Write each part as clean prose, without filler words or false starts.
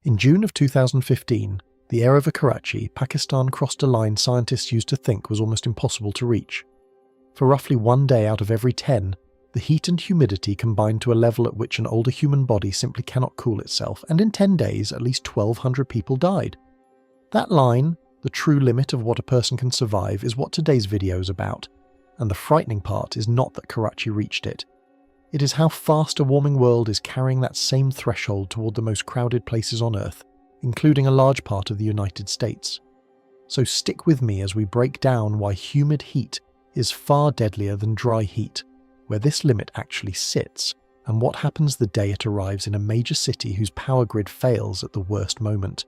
In June of 2015, the air over Karachi, Pakistan crossed a line scientists used to think was almost impossible to reach. For roughly 1 day out of every 10, the heat and humidity combined to a level at which an older human body simply cannot cool itself, and in 10 days at least 1,200 people died. That line, the true limit of what a person can survive, is what today's video is about, and the frightening part is not that Karachi reached it. It is how fast a warming world is carrying that same threshold toward the most crowded places on Earth, including a large part of the United States. So stick with me as we break down why humid heat is far deadlier than dry heat, where this limit actually sits, and what happens the day it arrives in a major city whose power grid fails at the worst moment.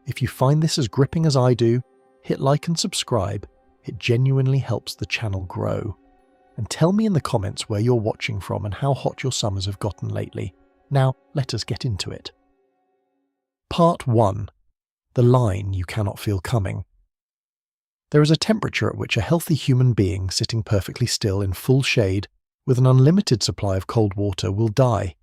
If you find this as gripping as I do, hit like and subscribe. It genuinely helps the channel grow. And tell me in the comments where you're watching from and how hot your summers have gotten lately. Now, let us get into it. Part 1. The line you cannot feel coming. There is a temperature at which a healthy human being sitting perfectly still in full shade with an unlimited supply of cold water will die.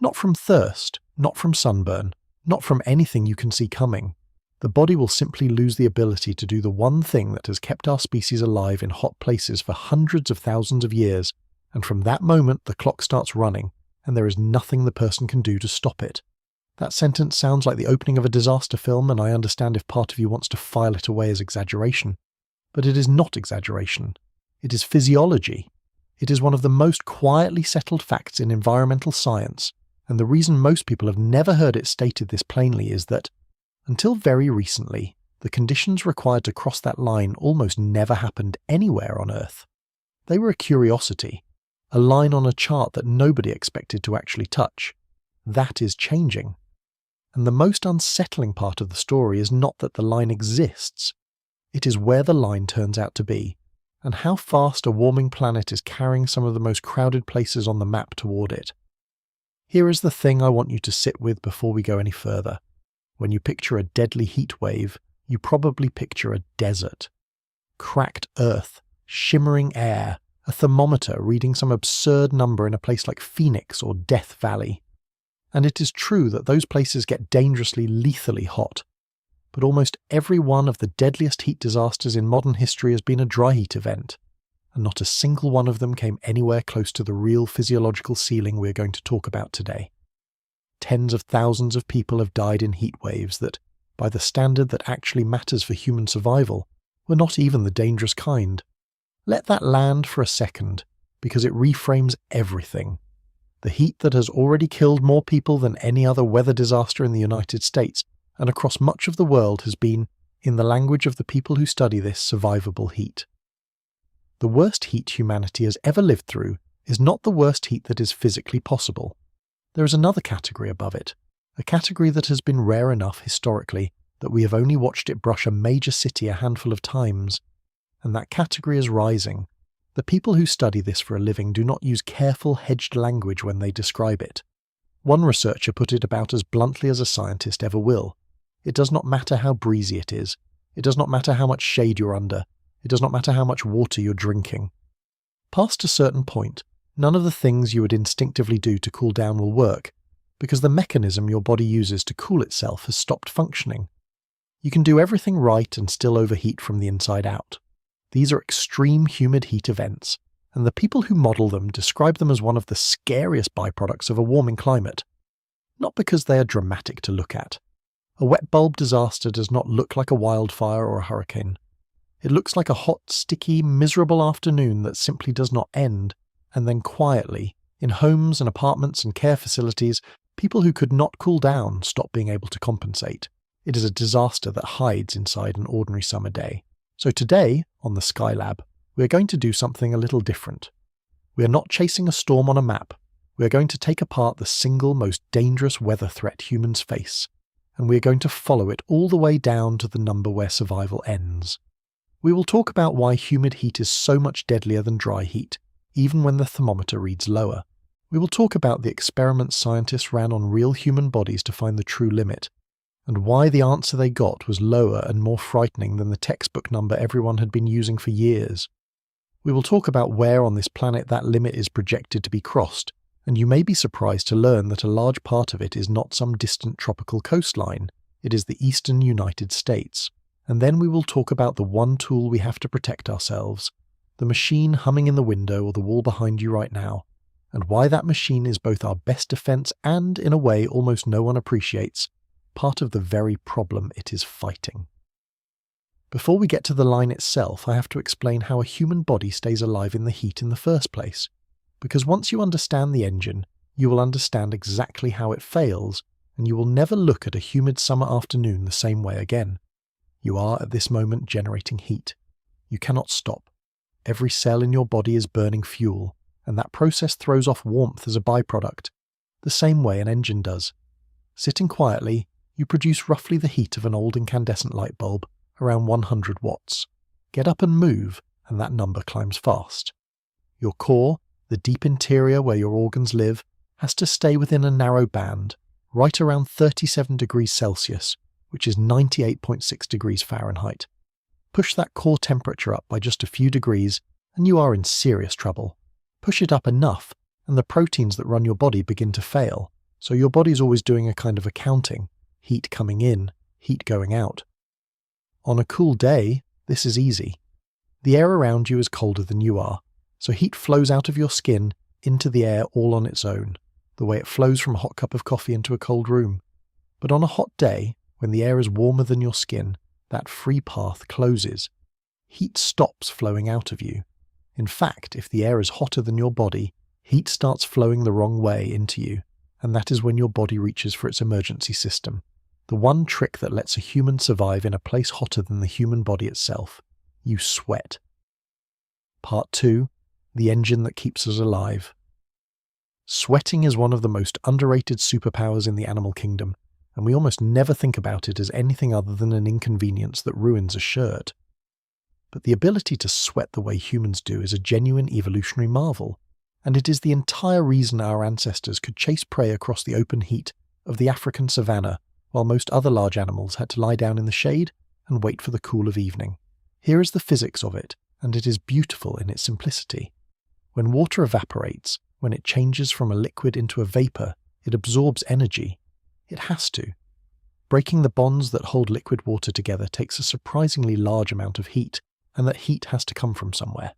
Not from thirst, not from sunburn, not from anything you can see coming. The body will simply lose the ability to do the one thing that has kept our species alive in hot places for hundreds of thousands of years, and from that moment the clock starts running, and there is nothing the person can do to stop it. That sentence sounds like the opening of a disaster film, and I understand if part of you wants to file it away as exaggeration. But it is not exaggeration. It is physiology. It is one of the most quietly settled facts in environmental science, and the reason most people have never heard it stated this plainly is that, until very recently, the conditions required to cross that line almost never happened anywhere on Earth. They were a curiosity, a line on a chart that nobody expected to actually touch. That is changing. And the most unsettling part of the story is not that the line exists. It is where the line turns out to be, and how fast a warming planet is carrying some of the most crowded places on the map toward it. Here is the thing I want you to sit with before we go any further. When you picture a deadly heat wave, you probably picture a desert. Cracked earth, shimmering air, a thermometer reading some absurd number in a place like Phoenix or Death Valley. And it is true that those places get dangerously, lethally hot. But almost every one of the deadliest heat disasters in modern history has been a dry heat event, and not a single one of them came anywhere close to the real physiological ceiling we're going to talk about today. Tens of thousands of people have died in heat waves that, by the standard that actually matters for human survival, were not even the dangerous kind. Let that land for a second, because it reframes everything. The heat that has already killed more people than any other weather disaster in the United States and across much of the world has been, in the language of the people who study this, survivable heat. The worst heat humanity has ever lived through is not the worst heat that is physically possible. There is another category above it, a category that has been rare enough historically that we have only watched it brush a major city a handful of times, and that category is rising. The people who study this for a living do not use careful, hedged language when they describe it. One researcher put it about as bluntly as a scientist ever will. It does not matter how breezy it is. It does not matter how much shade you're under. It does not matter how much water you're drinking. Past a certain point, none of the things you would instinctively do to cool down will work, because the mechanism your body uses to cool itself has stopped functioning. You can do everything right and still overheat from the inside out. These are extreme humid heat events, and the people who model them describe them as one of the scariest byproducts of a warming climate. Not because they are dramatic to look at. A wet bulb disaster does not look like a wildfire or a hurricane. It looks like a hot, sticky, miserable afternoon that simply does not end, and then quietly, in homes and apartments and care facilities, people who could not cool down stop being able to compensate. It is a disaster that hides inside an ordinary summer day. So today, on the Sky Lab, we are going to do something a little different. We are not chasing a storm on a map. We are going to take apart the single most dangerous weather threat humans face, and we are going to follow it all the way down to the number where survival ends. We will talk about why humid heat is so much deadlier than dry heat, even when the thermometer reads lower. We will talk about the experiments scientists ran on real human bodies to find the true limit, and why the answer they got was lower and more frightening than the textbook number everyone had been using for years. We will talk about where on this planet that limit is projected to be crossed, And you may be surprised to learn that a large part of it is not some distant tropical coastline, it is the eastern United States. And then we will talk about the one tool we have to protect ourselves, the machine humming in the window or the wall behind you right now, and why that machine is both our best defense and, in a way almost no one appreciates, part of the very problem it is fighting. Before we get to the line itself, I have to explain how a human body stays alive in the heat in the first place. Because once you understand the engine, you will understand exactly how it fails, and you will never look at a humid summer afternoon the same way again. You are at this moment generating heat. You cannot stop. Every cell in your body is burning fuel, and that process throws off warmth as a byproduct, the same way an engine does. Sitting quietly, you produce roughly the heat of an old incandescent light bulb, around 100 watts. Get up and move, and that number climbs fast. Your core, the deep interior where your organs live, has to stay within a narrow band, right around 37 degrees Celsius, which is 98.6 degrees Fahrenheit. Push that core temperature up by just a few degrees, and you are in serious trouble. Push it up enough, and the proteins that run your body begin to fail, so your body's always doing a kind of accounting, heat coming in, heat going out. On a cool day, this is easy. The air around you is colder than you are, so heat flows out of your skin into the air all on its own, the way it flows from a hot cup of coffee into a cold room. But on a hot day, when the air is warmer than your skin, that free path closes. Heat stops flowing out of you. In fact, if the air is hotter than your body, heat starts flowing the wrong way into you, and that is when your body reaches for its emergency system. The one trick that lets a human survive in a place hotter than the human body itself. You sweat. Part 2. The engine that keeps us alive. Sweating is one of the most underrated superpowers in the animal kingdom, and we almost never think about it as anything other than an inconvenience that ruins a shirt. But the ability to sweat the way humans do is a genuine evolutionary marvel, and it is the entire reason our ancestors could chase prey across the open heat of the African savanna, while most other large animals had to lie down in the shade and wait for the cool of evening. Here is the physics of it, and it is beautiful in its simplicity. When water evaporates, when it changes from a liquid into a vapor, it absorbs energy. It has to. Breaking the bonds that hold liquid water together takes a surprisingly large amount of heat, and that heat has to come from somewhere.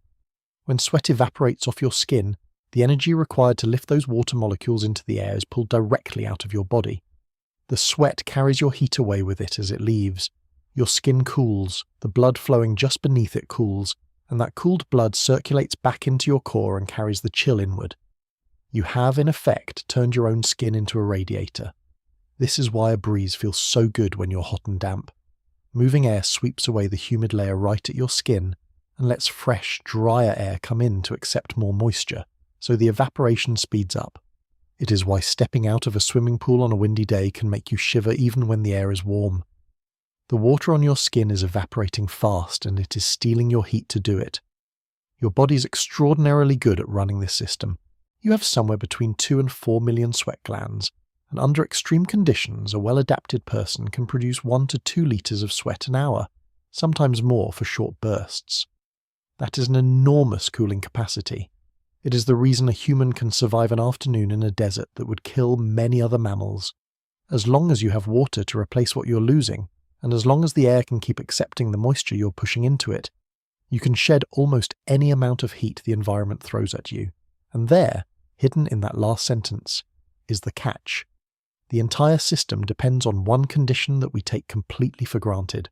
When sweat evaporates off your skin, the energy required to lift those water molecules into the air is pulled directly out of your body. The sweat carries your heat away with it as it leaves. Your skin cools, the blood flowing just beneath it cools, and that cooled blood circulates back into your core and carries the chill inward. You have, in effect, turned your own skin into a radiator. This is why a breeze feels so good when you're hot and damp. Moving air sweeps away the humid layer right at your skin and lets fresh, drier air come in to accept more moisture, so the evaporation speeds up. It is why stepping out of a swimming pool on a windy day can make you shiver even when the air is warm. The water on your skin is evaporating fast, and it is stealing your heat to do it. Your body is extraordinarily good at running this system. You have somewhere between 2 and 4 million sweat glands, and under extreme conditions, a well-adapted person can produce 1 to 2 liters of sweat an hour, sometimes more for short bursts. That is an enormous cooling capacity. It is the reason a human can survive an afternoon in a desert that would kill many other mammals. As long as you have water to replace what you're losing, and as long as the air can keep accepting the moisture you're pushing into it, you can shed almost any amount of heat the environment throws at you. And there, hidden in that last sentence, is the catch. The entire system depends on one condition that we take completely for granted.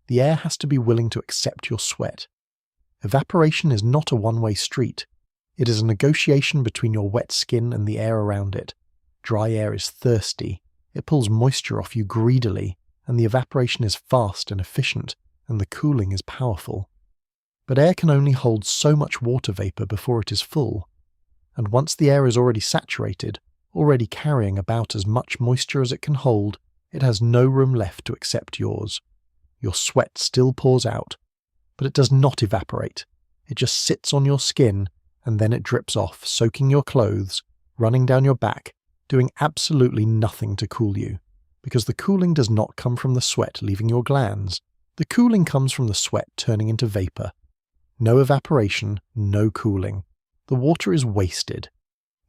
The air has to be willing to accept your sweat. Evaporation is not a one-way street. It is a negotiation between your wet skin and the air around it. Dry air is thirsty. It pulls moisture off you greedily, and the evaporation is fast and efficient, and the cooling is powerful. But air can only hold so much water vapor before it is full, and once the air is already saturated, already carrying about as much moisture as it can hold, it has no room left to accept yours. Your sweat still pours out, but it does not evaporate. It just sits on your skin, and then it drips off, soaking your clothes, running down your back, doing absolutely nothing to cool you. Because the cooling does not come from the sweat leaving your glands. The cooling comes from the sweat turning into vapor. No evaporation, no cooling. The water is wasted.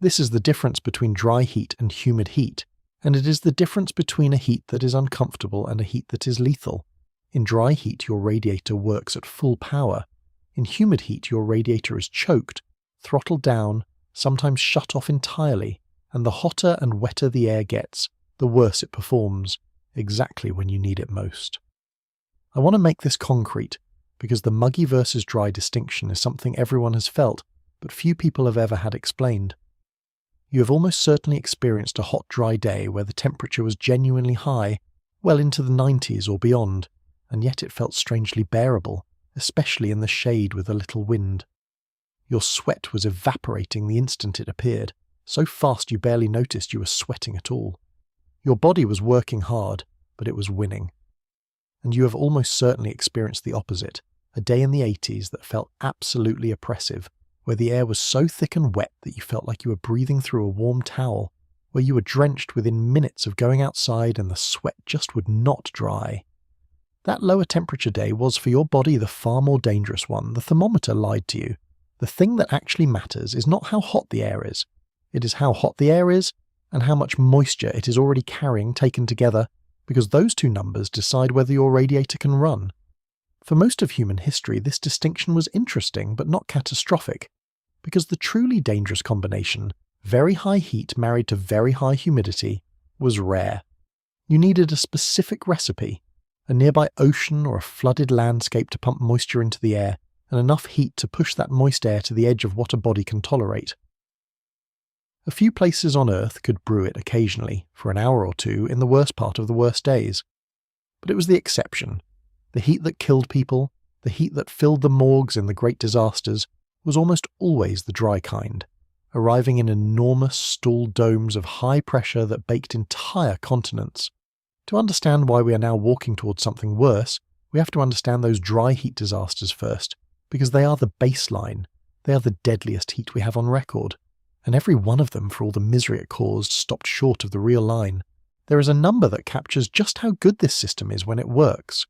This is the difference between dry heat and humid heat, and it is the difference between a heat that is uncomfortable and a heat that is lethal. In dry heat, your radiator works at full power. In humid heat, your radiator is choked, throttled down, sometimes shut off entirely, and the hotter and wetter the air gets, the worse it performs, exactly when you need it most. I want to make this concrete, because the muggy versus dry distinction is something everyone has felt, but few people have ever had explained. You have almost certainly experienced a hot, dry day where the temperature was genuinely high, well into the 90s or beyond, and yet it felt strangely bearable, especially in the shade with a little wind. Your sweat was evaporating the instant it appeared, so fast you barely noticed you were sweating at all. Your body was working hard, but it was winning. And you have almost certainly experienced the opposite, a day in the 80s that felt absolutely oppressive, where the air was so thick and wet that you felt like you were breathing through a warm towel, where you were drenched within minutes of going outside and the sweat just would not dry. That lower temperature day was for your body the far more dangerous one. The thermometer lied to you. The thing that actually matters is not how hot the air is. It is how hot the air is and how much moisture it is already carrying taken together, because those two numbers decide whether your radiator can run. For most of human history, this distinction was interesting but not catastrophic, because the truly dangerous combination, very high heat married to very high humidity, was rare. You needed a specific recipe, a nearby ocean or a flooded landscape to pump moisture into the air, and enough heat to push that moist air to the edge of what a body can tolerate. A few places on Earth could brew it occasionally, for an hour or two, in the worst part of the worst days. But it was the exception. The heat that killed people, the heat that filled the morgues in the great disasters, was almost always the dry kind, arriving in enormous stalled domes of high pressure that baked entire continents. To understand why we are now walking towards something worse, we have to understand those dry heat disasters first, because they are the baseline. They are the deadliest heat we have on record, and every one of them, for all the misery it caused, stopped short of the real line. There is a number that captures just how good this system is when it works.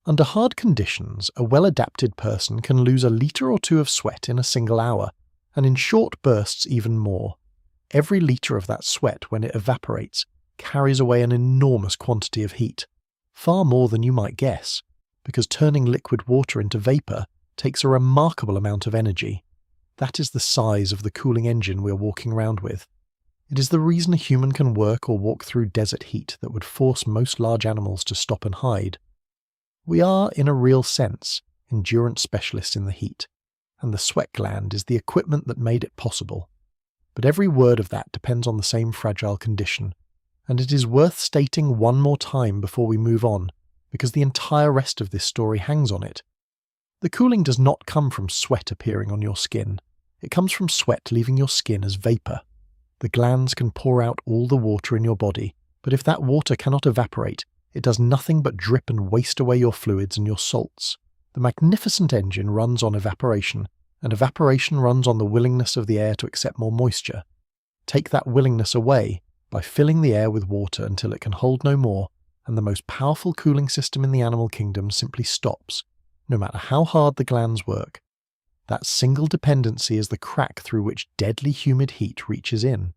Under hard conditions, a well-adapted person can lose a litre or two of sweat in a single hour, and in short bursts even more. Every litre of that sweat, when it evaporates, carries away an enormous quantity of heat, far more than you might guess, because turning liquid water into vapour takes a remarkable amount of energy. That is the size of the cooling engine we are walking around with. It is the reason a human can work or walk through desert heat that would force most large animals to stop and hide. We are, in a real sense, endurance specialists in the heat, and the sweat gland is the equipment that made it possible. But every word of that depends on the same fragile condition, and it is worth stating one more time before we move on, because the entire rest of this story hangs on it. The cooling does not come from sweat appearing on your skin. It comes from sweat leaving your skin as vapour. The glands can pour out all the water in your body, but if that water cannot evaporate, it does nothing but drip and waste away your fluids and your salts. The magnificent engine runs on evaporation, and evaporation runs on the willingness of the air to accept more moisture. Take that willingness away by filling the air with water until it can hold no more, and the most powerful cooling system in the animal kingdom simply stops, no matter how hard the glands work. That single dependency is the crack through which deadly humid heat reaches in.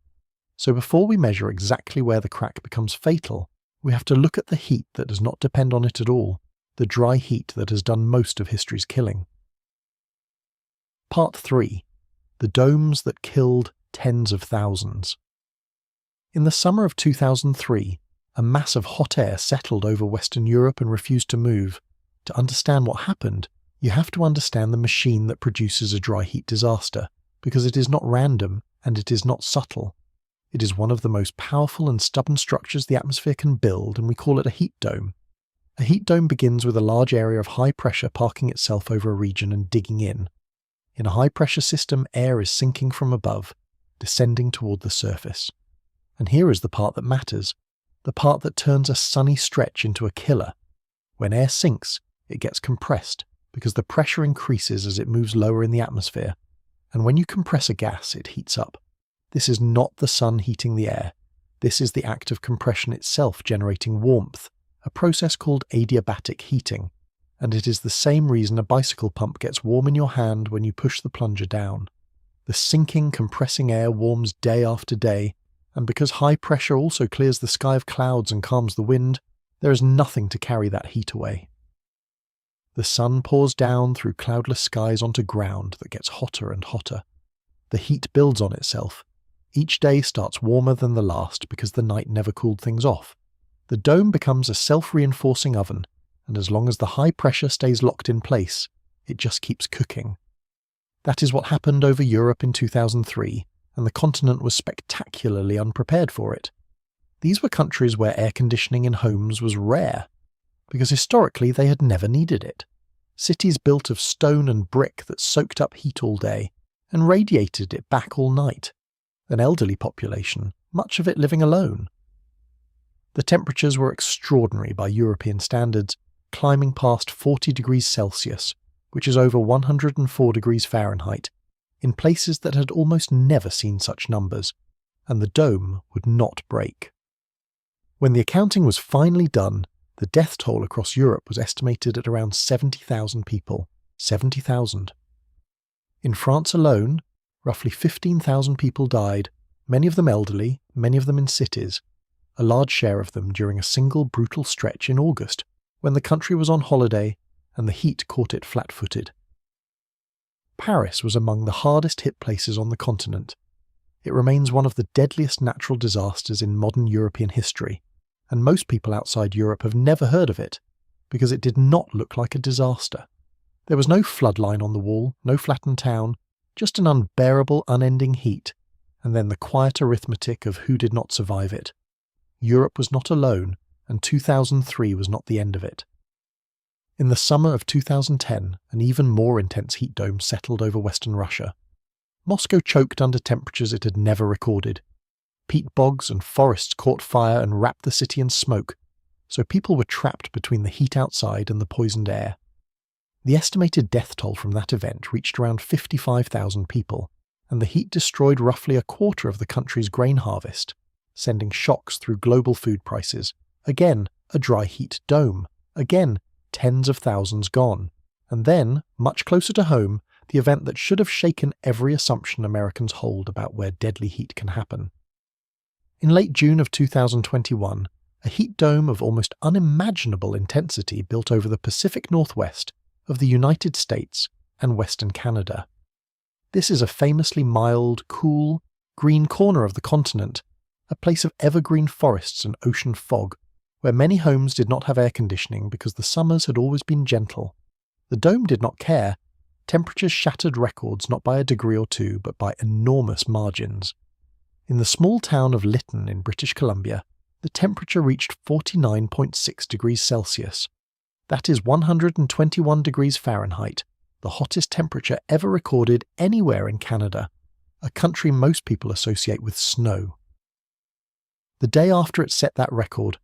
So before we measure exactly where the crack becomes fatal, we have to look at the heat that does not depend on it at all, the dry heat that has done most of history's killing. Part 3. The domes that killed tens of thousands. In the summer of 2003, a mass of hot air settled over Western Europe and refused to move. To understand what happened, you have to understand the machine that produces a dry heat disaster, because it is not random and it is not subtle. It is one of the most powerful and stubborn structures the atmosphere can build, and we call it a heat dome. A heat dome begins with a large area of high pressure parking itself over a region and digging in. In a high pressure system, air is sinking from above, descending toward the surface. And here is the part that matters, the part that turns a sunny stretch into a killer. When air sinks, it gets compressed, because the pressure increases as it moves lower in the atmosphere, and when you compress a gas, it heats up. This is not the sun heating the air. This is the act of compression itself generating warmth, a process called adiabatic heating, and it is the same reason a bicycle pump gets warm in your hand when you push the plunger down. The sinking, compressing air warms day after day, and because high pressure also clears the sky of clouds and calms the wind, there is nothing to carry that heat away. The sun pours down through cloudless skies onto ground that gets hotter and hotter. The heat builds on itself. Each day starts warmer than the last because the night never cooled things off. The dome becomes a self-reinforcing oven, and as long as the high pressure stays locked in place, it just keeps cooking. That is what happened over Europe in 2003, and the continent was spectacularly unprepared for it. These were countries where air conditioning in homes was rare, because historically they had never needed it. Cities built of stone and brick that soaked up heat all day and radiated it back all night. An elderly population, much of it living alone. The temperatures were extraordinary by European standards, climbing past 40 degrees Celsius, which is over 104 degrees Fahrenheit, in places that had almost never seen such numbers, and the dome would not break. When the accounting was finally done, the death toll across Europe was estimated at around 70,000 people. 70,000. In France alone, roughly 15,000 people died, many of them elderly, many of them in cities, a large share of them during a single brutal stretch in August, when the country was on holiday and the heat caught it flat-footed. Paris was among the hardest hit places on the continent. It remains one of the deadliest natural disasters in modern European history, and most people outside Europe have never heard of it, because it did not look like a disaster. There was no flood line on the wall, no flattened town, just an unbearable, unending heat, and then the quiet arithmetic of who did not survive it. Europe was not alone, and 2003 was not the end of it. In the summer of 2010, an even more intense heat dome settled over western Russia. Moscow choked under temperatures it had never recorded. Peat bogs and forests caught fire and wrapped the city in smoke, so people were trapped between the heat outside and the poisoned air. The estimated death toll from that event reached around 55,000 people, and the heat destroyed roughly a quarter of the country's grain harvest, sending shocks through global food prices. Again, a dry heat dome. Again, tens of thousands gone. And then, much closer to home, the event that should have shaken every assumption Americans hold about where deadly heat can happen. In late June of 2021, a heat dome of almost unimaginable intensity built over the Pacific Northwest of the United States and Western Canada. This is a famously mild, cool, green corner of the continent, a place of evergreen forests and ocean fog, where many homes did not have air conditioning because the summers had always been gentle. The dome did not care. Temperatures shattered records not by a degree or two, but by enormous margins. In the small town of Lytton in British Columbia, the temperature reached 49.6 degrees Celsius. That is 121 degrees Fahrenheit, the hottest temperature ever recorded anywhere in Canada, a country most people associate with snow. The day after it set that record,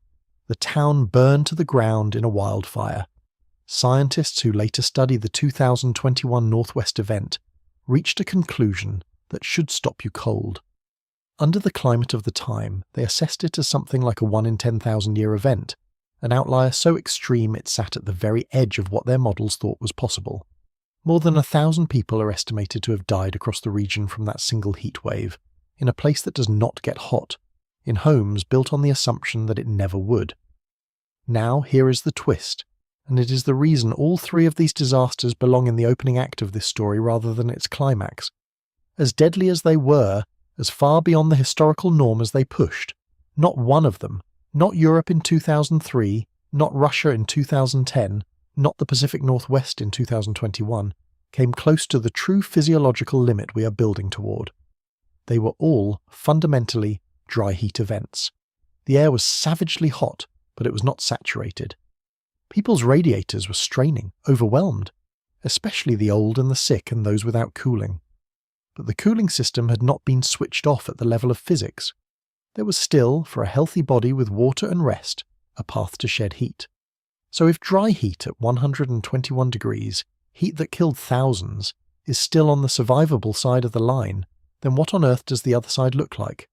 the town burned to the ground in a wildfire. Scientists who later studied the 2021 Northwest event reached a conclusion that should stop you cold. Under the climate of the time, they assessed it as something like a 1 in 10,000 year event, an outlier so extreme it sat at the very edge of what their models thought was possible. More than 1,000 people are estimated to have died across the region from that single heat wave, in a place that does not get hot, in homes built on the assumption that it never would. Now here is the twist, and it is the reason all three of these disasters belong in the opening act of this story rather than its climax. As deadly as they were, as far beyond the historical norm as they pushed, not one of them, not Europe in 2003, not Russia in 2010, not the Pacific Northwest in 2021, came close to the true physiological limit we are building toward. They were all, fundamentally, dry heat events. The air was savagely hot, but it was not saturated. People's radiators were straining, overwhelmed, especially the old and the sick and those without cooling. But the cooling system had not been switched off at the level of physics. There was still, for a healthy body with water and rest, a path to shed heat. So if dry heat at 121 degrees, heat that killed thousands, is still on the survivable side of the line, then what on earth does the other side look like?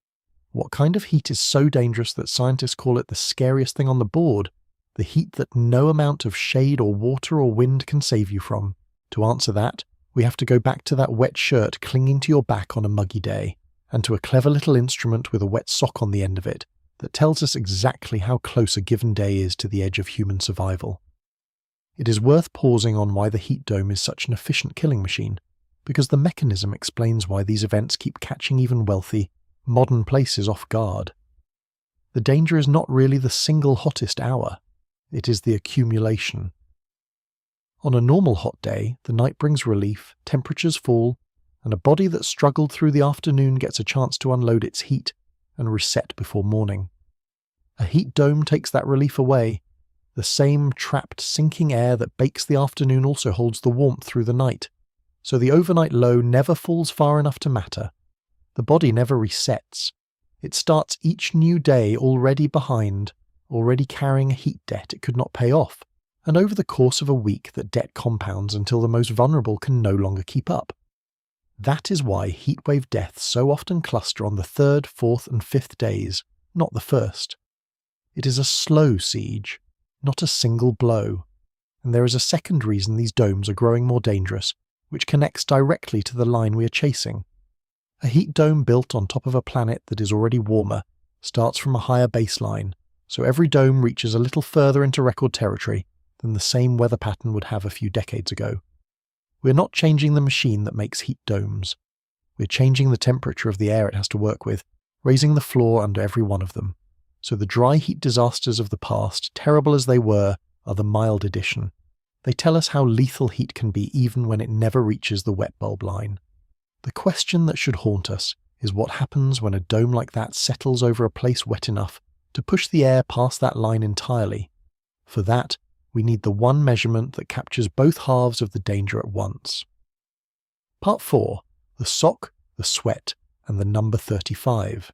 What kind of heat is so dangerous that scientists call it the scariest thing on the board, the heat that no amount of shade or water or wind can save you from? To answer that, We have to go back to that wet shirt clinging to your back on a muggy day, and to a clever little instrument with a wet sock on the end of it that tells us exactly how close a given day is to the edge of human survival. It is worth pausing on why the heat dome is such an efficient killing machine, because the mechanism explains why these events keep catching even wealthy, modern places off guard. The danger is not really the single hottest hour, it is the accumulation. On a normal hot day, the night brings relief, temperatures fall, and a body that struggled through the afternoon gets a chance to unload its heat and reset before morning. A heat dome takes that relief away. The same trapped, sinking air that bakes the afternoon also holds the warmth through the night, so the overnight low never falls far enough to matter. The body never resets. It starts each new day already behind, already carrying a heat debt it could not pay off, and over the course of a week that debt compounds until the most vulnerable can no longer keep up. That is why heatwave deaths so often cluster on the 3rd, 4th and 5th days, not the first. It is a slow siege, not a single blow, and there is a second reason these domes are growing more dangerous, which connects directly to the line we are chasing. A heat dome built on top of a planet that is already warmer starts from a higher baseline, so every dome reaches a little further into record territory than the same weather pattern would have a few decades ago. We're not changing the machine that makes heat domes. We're changing the temperature of the air it has to work with, raising the floor under every one of them. So the dry heat disasters of the past, terrible as they were, are the mild edition. They tell us how lethal heat can be even when it never reaches the wet bulb line. The question that should haunt us is what happens when a dome like that settles over a place wet enough to push the air past that line entirely. For that, we need the one measurement that captures both halves of the danger at once. Part 4. The sock, the sweat, and the number 35.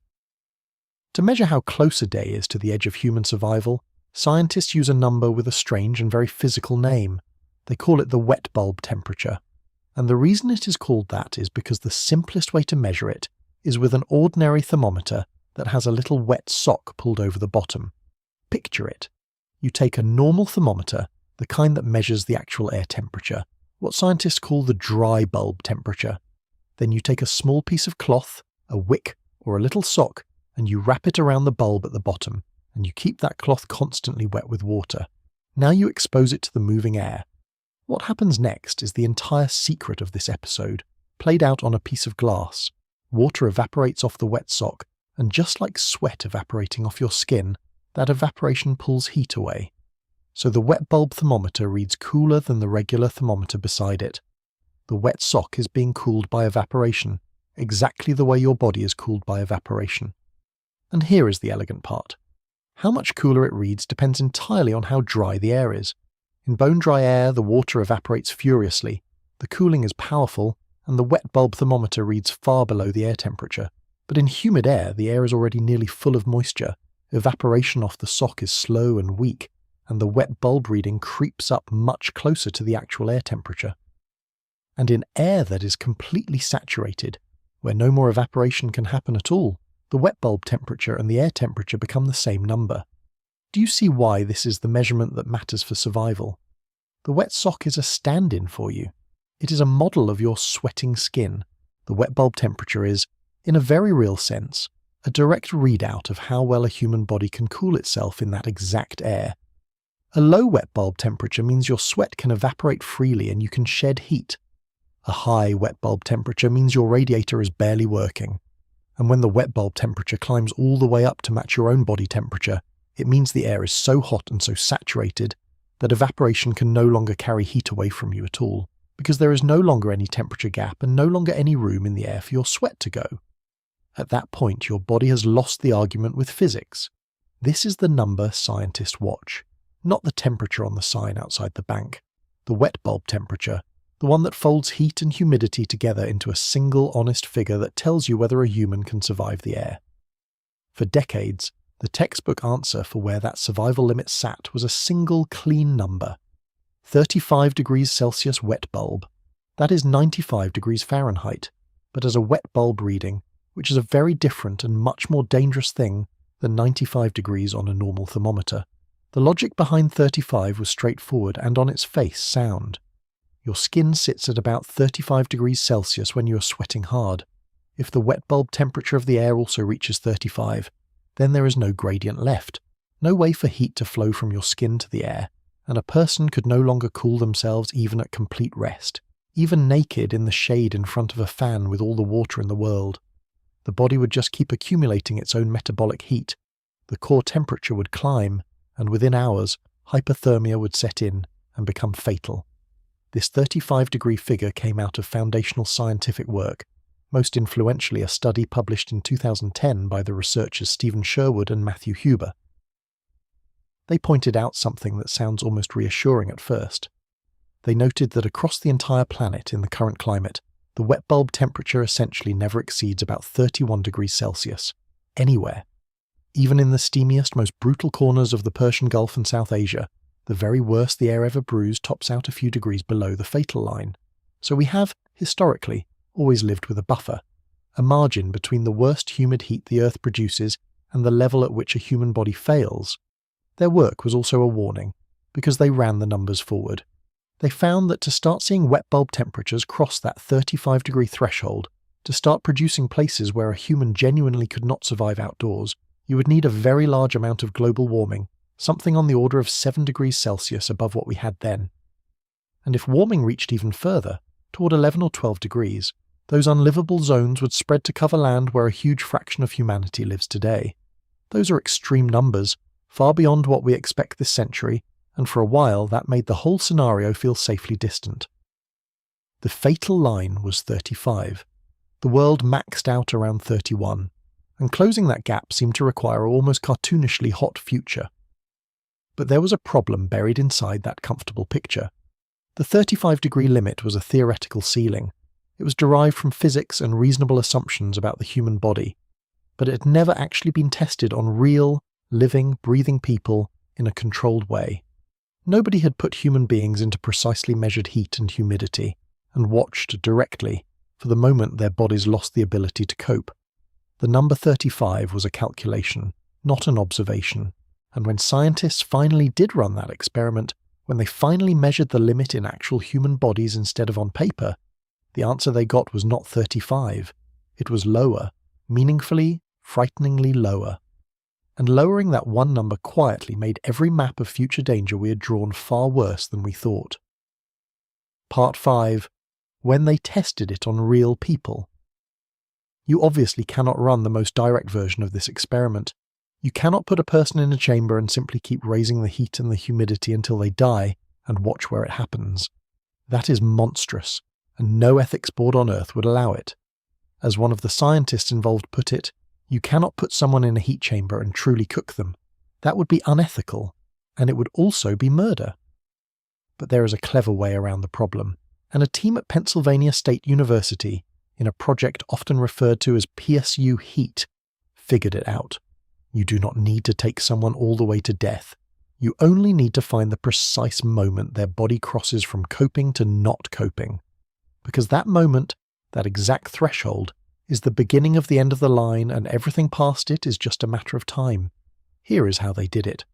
To measure how close a day is to the edge of human survival, scientists use a number with a strange and very physical name. They call it the wet bulb temperature. And the reason it is called that is because the simplest way to measure it is with an ordinary thermometer that has a little wet sock pulled over the bottom. Picture it. You take a normal thermometer, the kind that measures the actual air temperature, what scientists call the dry bulb temperature. Then you take a small piece of cloth, a wick, or a little sock, and you wrap it around the bulb at the bottom, and you keep that cloth constantly wet with water. Now you expose it to the moving air. What happens next is the entire secret of this episode, played out on a piece of glass. Water evaporates off the wet sock, and just like sweat evaporating off your skin, that evaporation pulls heat away. So the wet bulb thermometer reads cooler than the regular thermometer beside it. The wet sock is being cooled by evaporation, exactly the way your body is cooled by evaporation. And here is the elegant part. How much cooler it reads depends entirely on how dry the air is. In bone-dry air, the water evaporates furiously, the cooling is powerful, and the wet bulb thermometer reads far below the air temperature. But in humid air, the air is already nearly full of moisture. Evaporation off the sock is slow and weak, and the wet bulb reading creeps up much closer to the actual air temperature. And in air that is completely saturated, where no more evaporation can happen at all, the wet bulb temperature and the air temperature become the same number. Do you see why this is the measurement that matters for survival? The wet sock is a stand-in for you. It is a model of your sweating skin. The wet bulb temperature is, in a very real sense, a direct readout of how well a human body can cool itself in that exact air. A low wet bulb temperature means your sweat can evaporate freely and you can shed heat. A high wet bulb temperature means your radiator is barely working. And when the wet bulb temperature climbs all the way up to match your own body temperature, it means the air is so hot and so saturated that evaporation can no longer carry heat away from you at all, because there is no longer any temperature gap and no longer any room in the air for your sweat to go. At that point, your body has lost the argument with physics. This is the number scientists watch, not the temperature on the sign outside the bank. The wet bulb temperature, the one that folds heat and humidity together into a single honest figure that tells you whether a human can survive the air. For decades, the textbook answer for where that survival limit sat was a single clean number. 35 degrees Celsius wet bulb. That is 95 degrees Fahrenheit, but as a wet bulb reading, which is a very different and much more dangerous thing than 95 degrees on a normal thermometer. The logic behind 35 was straightforward and on its face sound. Your skin sits at about 35 degrees Celsius when you are sweating hard. If the wet bulb temperature of the air also reaches 35, then there is no gradient left, no way for heat to flow from your skin to the air, and a person could no longer cool themselves even at complete rest, even naked in the shade in front of a fan with all the water in the world. The body would just keep accumulating its own metabolic heat. The core temperature would climb, and within hours, hypothermia would set in and become fatal. This 35-degree figure came out of foundational scientific work, most influentially a study published in 2010 by the researchers Stephen Sherwood and Matthew Huber. They pointed out something that sounds almost reassuring at first. They noted that across the entire planet in the current climate, the wet bulb temperature essentially never exceeds about 31 degrees Celsius, anywhere. Even in the steamiest, most brutal corners of the Persian Gulf and South Asia, the very worst the air ever brews tops out a few degrees below the fatal line. So we have, historically, always lived with a buffer, a margin between the worst humid heat the Earth produces and the level at which a human body fails. Their work was also a warning, because they ran the numbers forward. They found that to start seeing wet bulb temperatures cross that 35-degree threshold, to start producing places where a human genuinely could not survive outdoors, you would need a very large amount of global warming, something on the order of 7 degrees Celsius above what we had then. And if warming reached even further, toward 11 or 12 degrees, those unlivable zones would spread to cover land where a huge fraction of humanity lives today. Those are extreme numbers, far beyond what we expect this century, and for a while that made the whole scenario feel safely distant. The fatal line was 35. The world maxed out around 31, and closing that gap seemed to require an almost cartoonishly hot future. But there was a problem buried inside that comfortable picture. The 35-degree limit was a theoretical ceiling. It was derived from physics and reasonable assumptions about the human body, but it had never actually been tested on real, living, breathing people in a controlled way. Nobody had put human beings into precisely measured heat and humidity, and watched directly for the moment their bodies lost the ability to cope. The number 35 was a calculation, not an observation, and when scientists finally did run that experiment, when they finally measured the limit in actual human bodies instead of on paper, the answer they got was not 35. It was lower, meaningfully, frighteningly lower. And lowering that one number quietly made every map of future danger we had drawn far worse than we thought. Part 5. When they tested it on real people. You obviously cannot run the most direct version of this experiment. You cannot put a person in a chamber and simply keep raising the heat and the humidity until they die and watch where it happens. That is monstrous, and no ethics board on Earth would allow it. As one of the scientists involved put it, you cannot put someone in a heat chamber and truly cook them. That would be unethical, and it would also be murder. But there is a clever way around the problem, and a team at Pennsylvania State University, in a project often referred to as PSU Heat, figured it out. You do not need to take someone all the way to death. You only need to find the precise moment their body crosses from coping to not coping. Because that moment, that exact threshold, is the beginning of the end of the line, and everything past it is just a matter of time. Here is how they did it.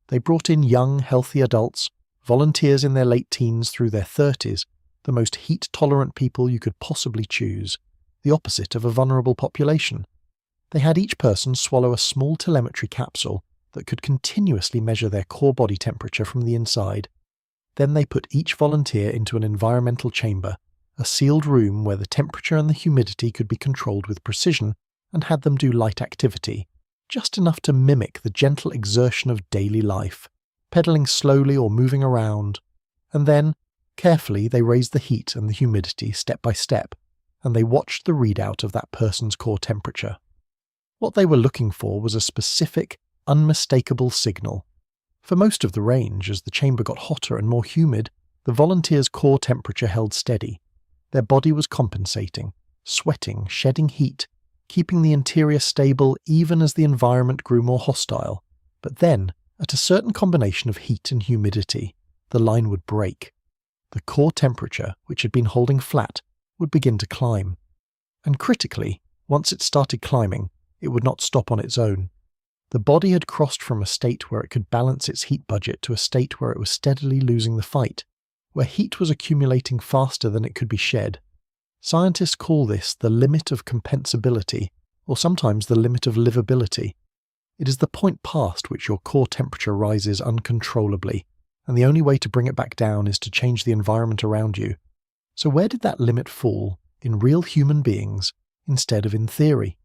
They brought in young, healthy adults, volunteers in their late teens through their 30s, the most heat-tolerant people you could possibly choose, the opposite of a vulnerable population. They had each person swallow a small telemetry capsule that could continuously measure their core body temperature from the inside. Then they put each volunteer into an environmental chamber, a sealed room where the temperature and the humidity could be controlled with precision, and had them do light activity, just enough to mimic the gentle exertion of daily life, pedaling slowly or moving around. And then, carefully, they raised the heat and the humidity step by step, and they watched the readout of that person's core temperature. What they were looking for was a specific, unmistakable signal. For most of the range, as the chamber got hotter and more humid, the volunteers' core temperature held steady. Their body was compensating, sweating, shedding heat, keeping the interior stable even as the environment grew more hostile. But then, at a certain combination of heat and humidity, the line would break. The core temperature, which had been holding flat, would begin to climb. And critically, once it started climbing, it would not stop on its own. The body had crossed from a state where it could balance its heat budget to a state where it was steadily losing the fight. where heat was accumulating faster than it could be shed. Scientists call this the limit of compensability, or sometimes the limit of livability. It is the point past which your core temperature rises uncontrollably, and the only way to bring it back down is to change the environment around you. So where did that limit fall, in real human beings, instead of in theory?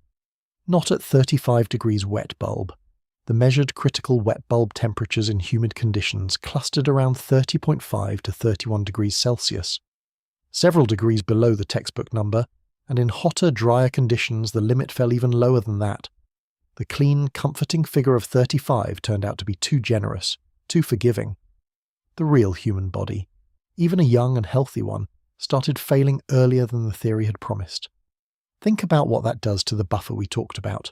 Not at 35 degrees wet bulb. The measured critical wet bulb temperatures in humid conditions clustered around 30.5 to 31 degrees Celsius, several degrees below the textbook number, and in hotter, drier conditions the limit fell even lower than that. The clean, comforting figure of 35 turned out to be too generous, too forgiving. The real human body, even a young and healthy one, started failing earlier than the theory had promised. Think about what that does to the buffer we talked about.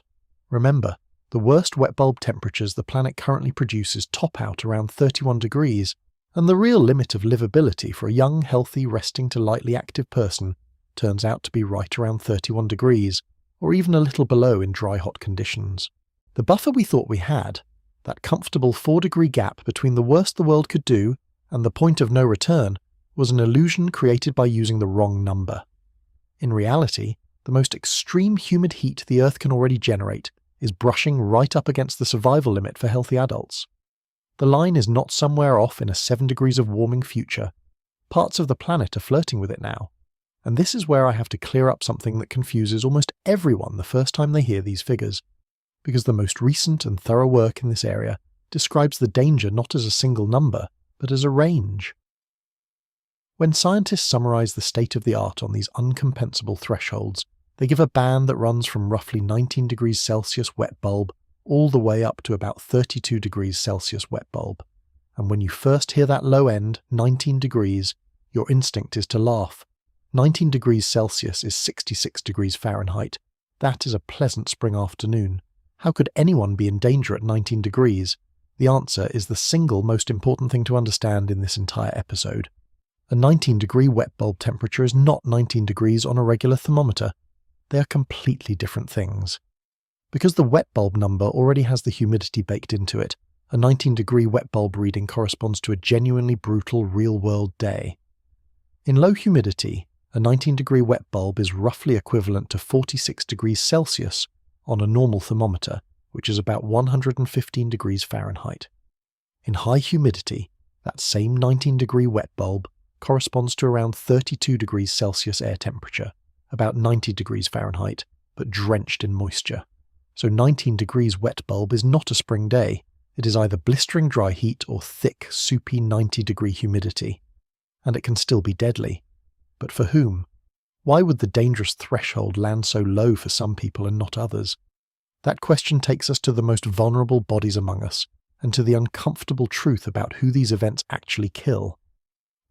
Remember, the worst wet bulb temperatures the planet currently produces top out around 31 degrees, and the real limit of livability for a young, healthy, resting to lightly active person turns out to be right around 31 degrees, or even a little below in dry, hot conditions. The buffer we thought we had, that comfortable 4-degree gap between the worst the world could do and the point of no return, was an illusion created by using the wrong number. In reality, the most extreme humid heat the Earth can already generate is brushing right up against the survival limit for healthy adults. The line is not somewhere off in a 7 degrees of warming future. Parts of the planet are flirting with it now. And this is where I have to clear up something that confuses almost everyone the first time they hear these figures, because the most recent and thorough work in this area describes the danger not as a single number, but as a range. When scientists summarize the state of the art on these uncompensable thresholds, they give a band that runs from roughly 19 degrees Celsius wet bulb all the way up to about 32 degrees Celsius wet bulb. And when you first hear that low end, 19 degrees, your instinct is to laugh. 19 degrees Celsius is 66 degrees Fahrenheit. That is a pleasant spring afternoon. How could anyone be in danger at 19 degrees? The answer is the single most important thing to understand in this entire episode. A 19-degree wet bulb temperature is not 19 degrees on a regular thermometer. They are completely different things. Because the wet bulb number already has the humidity baked into it, a 19-degree wet bulb reading corresponds to a genuinely brutal real-world day. In low humidity, a 19-degree wet bulb is roughly equivalent to 46 degrees Celsius on a normal thermometer, which is about 115 degrees Fahrenheit. In high humidity, that same 19-degree wet bulb corresponds to around 32 degrees Celsius air temperature, about 90 degrees Fahrenheit, but drenched in moisture. So 19 degrees wet bulb is not a spring day. It is either blistering dry heat or thick, soupy 90-degree humidity. And it can still be deadly. But for whom? Why would the dangerous threshold land so low for some people and not others? That question takes us to the most vulnerable bodies among us, and to the uncomfortable truth about who these events actually kill.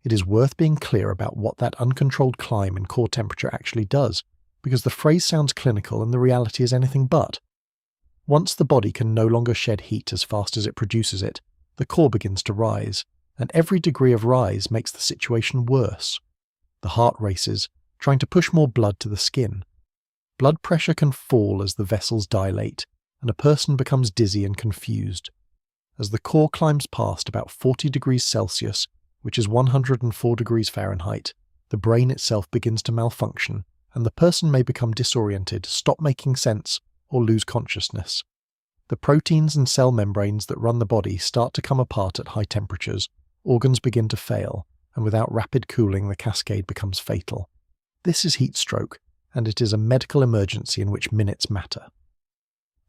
It is worth being clear about what that uncontrolled climb in core temperature actually does, because the phrase sounds clinical and the reality is anything but. Once the body can no longer shed heat as fast as it produces it, the core begins to rise, and every degree of rise makes the situation worse. The heart races, trying to push more blood to the skin. Blood pressure can fall as the vessels dilate, and a person becomes dizzy and confused. As the core climbs past about 40 degrees Celsius, which is 104 degrees Fahrenheit, the brain itself begins to malfunction, and the person may become disoriented, stop making sense, or lose consciousness. The proteins and cell membranes that run the body start to come apart at high temperatures, organs begin to fail, and without rapid cooling the cascade becomes fatal. This is heat stroke, and it is a medical emergency in which minutes matter.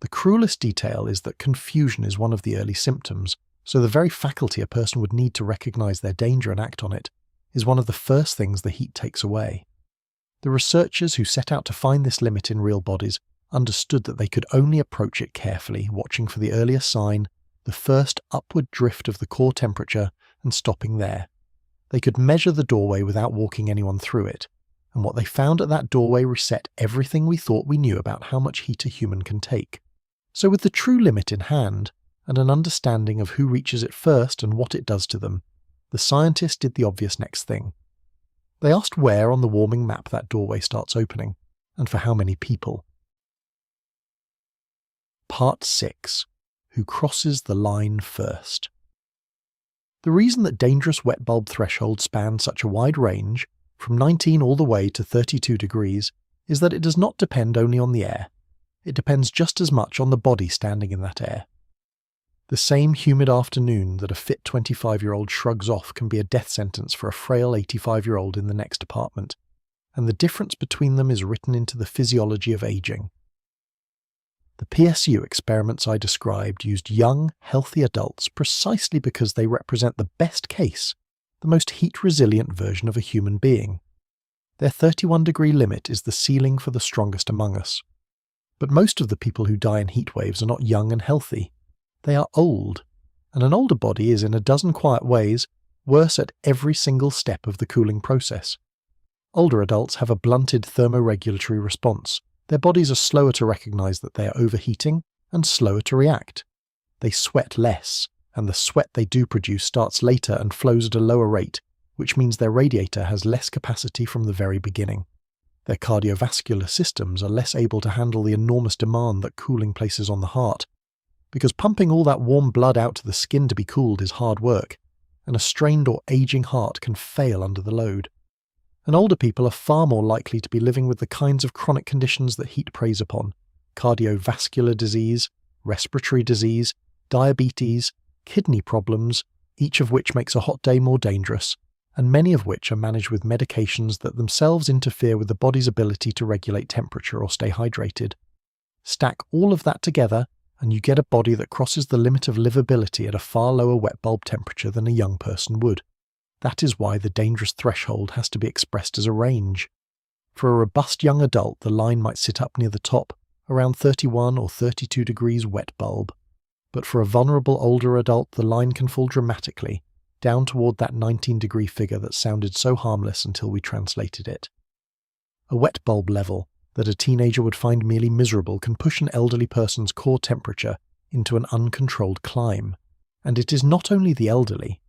The cruelest detail is that confusion is one of the early symptoms, so the very faculty a person would need to recognize their danger and act on it is one of the first things the heat takes away. The researchers who set out to find this limit in real bodies understood that they could only approach it carefully, watching for the earliest sign, the first upward drift of the core temperature, and stopping there. They could measure the doorway without walking anyone through it, and what they found at that doorway reset everything we thought we knew about how much heat a human can take. So with the true limit in hand, and an understanding of who reaches it first and what it does to them, the scientists did the obvious next thing. They asked where on the warming map that doorway starts opening, and for how many people. Part 6. Who crosses the line first? The reason that dangerous wet bulb thresholds span such a wide range, from 19 all the way to 32 degrees, is that it does not depend only on the air. It depends just as much on the body standing in that air. The same humid afternoon that a fit 25-year-old shrugs off can be a death sentence for a frail 85-year-old in the next apartment, and the difference between them is written into the physiology of aging. The PSU experiments I described used young, healthy adults precisely because they represent the best case, the most heat-resilient version of a human being. Their 31-degree limit is the ceiling for the strongest among us. But most of the people who die in heat waves are not young and healthy. They are old, and an older body is in a dozen quiet ways worse at every single step of the cooling process. Older adults have a blunted thermoregulatory response. Their bodies are slower to recognize that they are overheating and slower to react. They sweat less, and the sweat they do produce starts later and flows at a lower rate, which means their radiator has less capacity from the very beginning. Their cardiovascular systems are less able to handle the enormous demand that cooling places on the heart, because pumping all that warm blood out to the skin to be cooled is hard work, and a strained or aging heart can fail under the load. And older people are far more likely to be living with the kinds of chronic conditions that heat preys upon: cardiovascular disease, respiratory disease, diabetes, kidney problems, each of which makes a hot day more dangerous, and many of which are managed with medications that themselves interfere with the body's ability to regulate temperature or stay hydrated. Stack all of that together, and you get a body that crosses the limit of livability at a far lower wet bulb temperature than a young person would. That is why the dangerous threshold has to be expressed as a range. For a robust young adult, the line might sit up near the top, around 31 or 32 degrees wet bulb. But for a vulnerable older adult, the line can fall dramatically, down toward that 19-degree figure that sounded so harmless until we translated it. A wet bulb level that a teenager would find merely miserable can push an elderly person's core temperature into an uncontrolled climb. And it is not only the elderly.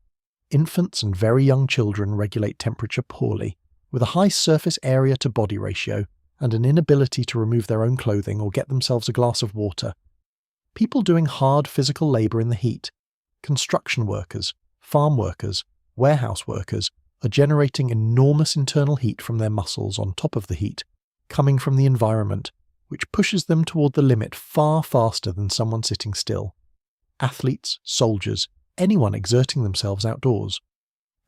Infants and very young children regulate temperature poorly, with a high surface area to body ratio and an inability to remove their own clothing or get themselves a glass of water. People doing hard physical labour in the heat, construction workers, farm workers, warehouse workers, are generating enormous internal heat from their muscles on top of the heat coming from the environment, which pushes them toward the limit far faster than someone sitting still. Athletes, soldiers, anyone exerting themselves outdoors.